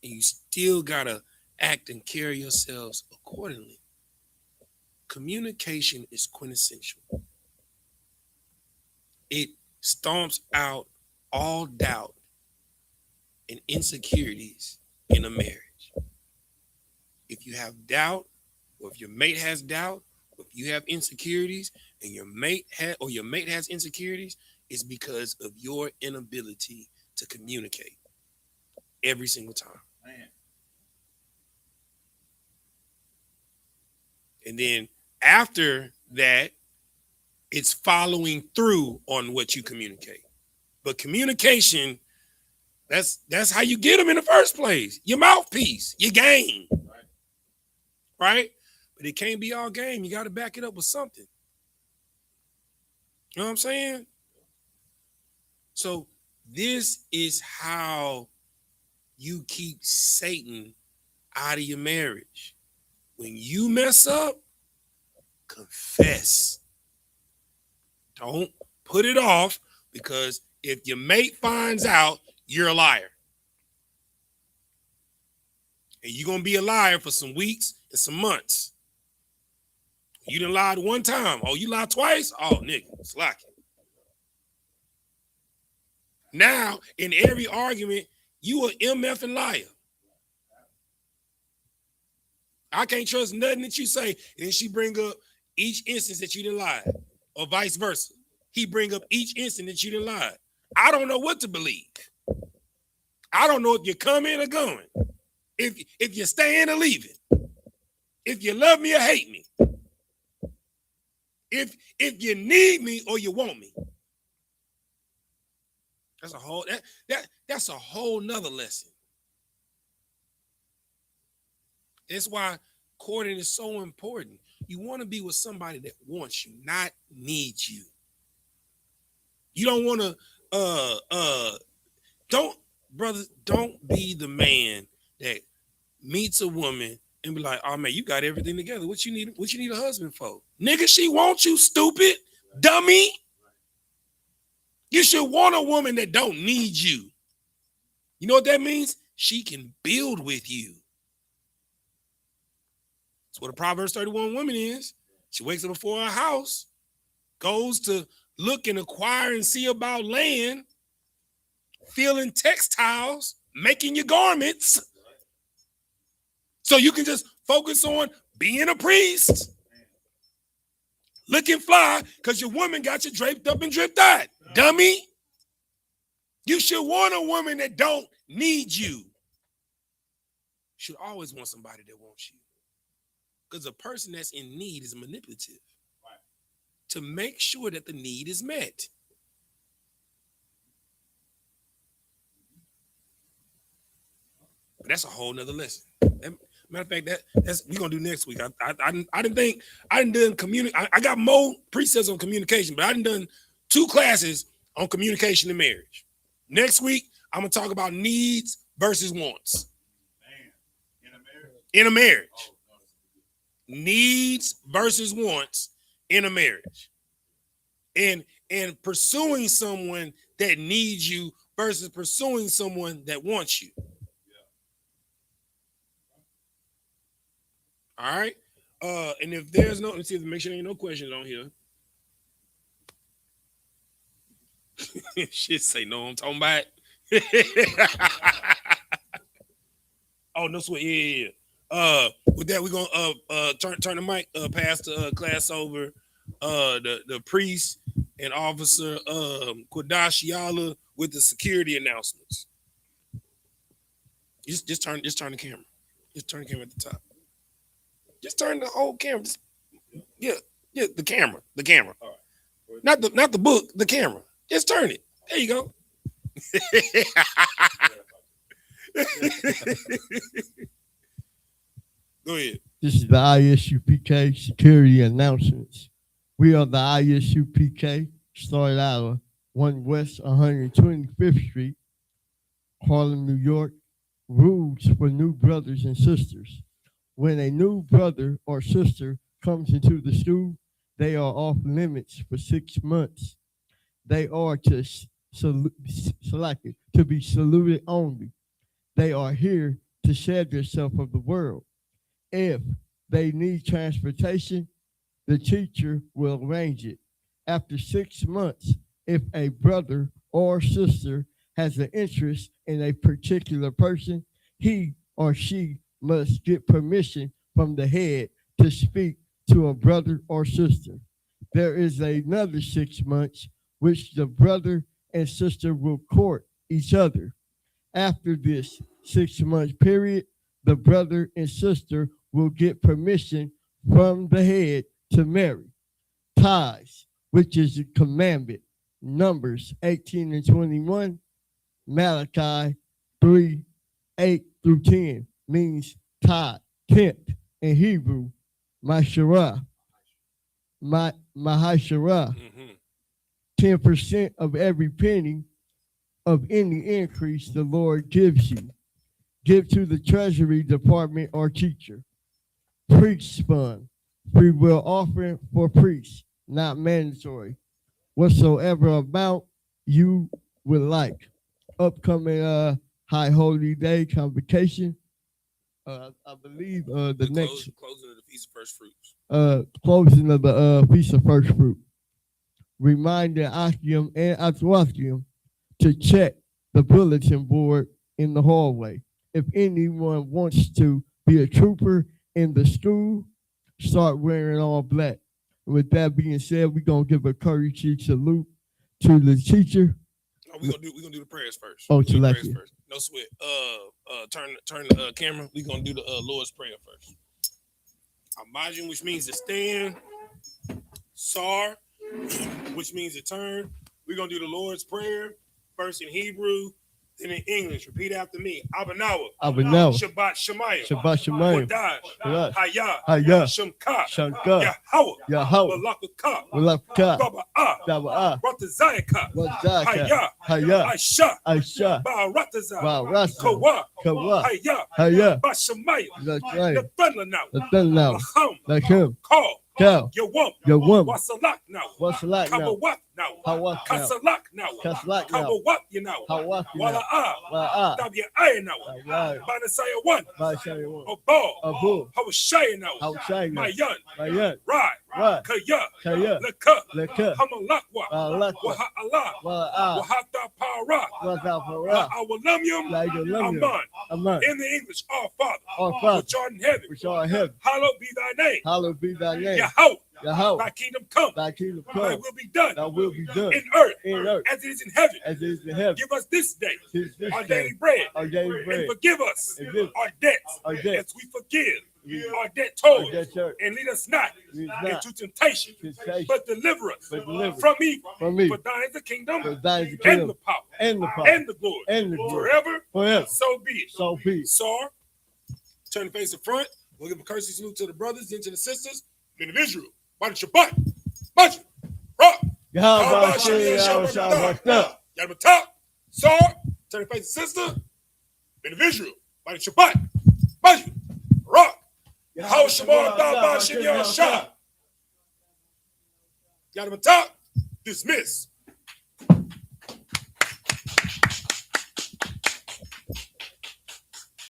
And you still got to act and carry yourselves accordingly. Communication is quintessential. It stomps out all doubt and insecurities in a marriage. If you have doubt, or if your mate has doubt, or if you have insecurities, and your mate has insecurities, it's because of your inability to communicate every single time. Man. And then after that, it's following through on what you communicate. But communication, that's how you get them in the first place. Your mouthpiece, your game. Right? But it can't be all game. You got to back it up with something. You know what I'm saying? So this is how you keep Satan out of your marriage. When you mess up, confess. Don't put it off, because if your mate finds out, you're a liar. And you're going to be a liar for some weeks and some months. You done lied one time. Oh, you lied twice? Oh, nigga, slack it. Now, in every argument, you an MF and liar. I can't trust nothing that you say. And then she bring up each instance that you done lied, or vice versa. He bring up each instance that you done lied. I don't know what to believe. I don't know if you're coming or going. If you're staying or leaving. If you love me or hate me. If you need me or you want me. That's a whole nother lesson. That's why courting is so important. You want to be with somebody that wants you, not needs you. You don't want to don't be the man that meets a woman and be like, oh man, you got everything together. What you need a husband for? Nigga, she wants you, stupid dummy. You should want a woman that don't need you. You know what that means? She can build with you. That's what a Proverbs 31 woman is. She wakes up before her house, goes to look and acquire and see about land, filling textiles, making your garments. So you can just focus on being a priest, looking fly, because your woman got you draped up and dripped out. Dummy. You should want a woman that don't need you. You should always want somebody that wants you. Because a person that's in need is manipulative to make sure that the need is met. But that's a whole nother lesson. Matter of fact, that's we're gonna do next week. I didn't done communicate. I got more precepts on communication, but I done 2 classes on communication in marriage. Next week, I'm gonna talk about needs versus wants. In a marriage. Needs versus wants in a marriage. And pursuing someone that needs you versus pursuing someone that wants you. All right. And if there's no, let's see, make sure there ain't no questions on here. Shit, say no, I'm talking about. Oh, no sweat. Yeah. With that, we're gonna turn the mic pass the class over the priest and officer Quadashiala with the security announcements. Just turn the camera. Just turn the camera at the top. Just turn the whole camera. Yeah, the camera. All right. Not the book, the camera. Just turn it. There you go. Go ahead. This is the I.S.U.P.K security announcements. We are the I.S.U.P.K, started out of 1 West 125th Street, Harlem, New York. Rules for new brothers and sisters. When a new brother or sister comes into the school, they are off limits for 6 months. They are to be saluted only. They are here to shed themselves of the world. If they need transportation, the teacher will arrange it. After 6 months, if a brother or sister has an interest in a particular person, he or she must get permission from the head to speak to a brother or sister. There is another 6 months which the brother and sister will court each other. After this 6 month period, the brother and sister will get permission from the head to marry. Ties, which is a commandment, Numbers 18 and 21, Malachi 3, 8 through 10, means tie, tent, in Hebrew, Mahashara. 10% of every penny of any increase the Lord gives you. Give to the Treasury Department or teacher. Priest fund, free will offering for priests, not mandatory. Whatsoever amount you would like. Upcoming High Holy Day convocation. I believe the next closing of the Feast of First Fruits. Closing of the Feast of First Fruit. Remind the Akim and Atwakim to check the bulletin board in the hallway. If anyone wants to be a trooper in the school, start wearing all black. With that being said, we're gonna give a courtesy salute to the teacher. Oh, we're gonna do the prayers first. Oh, to left you. No sweat. Turn the camera. We're gonna do the Lord's Prayer first. Imagine, which means to stand. Sar, which means to turn. We're gonna do the Lord's Prayer first in Hebrew, then in English. Repeat after me. Abanawa. Shabbat Shemayim. Shabbat Shemayim. Wadash. Hayah. Shamka. Shanka. Yahweh. Malakaka. Baba'ah. Ratazayaka. Hayah. Aisha. Ba'aratazah. Kawa. Hayah. Hayah. Bashamayim. That's right. The thunder now. The thunder now. Like him. Call. Cow. Your woman. Your woman. What's a lock now? What's a lot Cover now? what now? How what now? Kasalak now. Kasalak Cover now. what you know? How what Wala now? Well, Tab your eye now. right. Banasaya one. By say one. A ball. A bull. How was shy now? How shy now? My young. My young. Right. Right. Kaya. Kaya. Leka. Leka. Hamalakwa. Lakwa. Waha Allah. Well, Wahata para. what's up for us? Awalamium. Like your lumber. Aman. Amen. In the English, our Father. Our Father. Which art in heaven. Which are in heaven. Hallowed be thy name. Hallowed be thy name. Yahweh. Yahweh. Thy kingdom come. Thy kingdom Thy come. will be done. Thy will be done. In earth. In earth. As it is in heaven. As it is in heaven. Give us this day This our day. daily bread. Our daily bread. And forgive us And give our debts. our debts. As we forgive our debt Our told. debt told. And lead us not Lead us not into temptation. temptation, But deliver us but deliver us from evil. from evil. For thine is the kingdom. For thine is the And kingdom. the power. And the power. And the glory. And the glory. Forever. Forever. So be it. So be it. Sar, turn the face to front. We'll give a courtesy salute to the brothers, then to the sisters. Men of Israel. Watch Shabbat. Watch it. Rock. Yadmatah. Sar, turn the face to sister. Men of Israel. Watch Shabbat. Watch it. Rock. How Shabbat Dabashim Yashah. Yadmatah. Dismiss.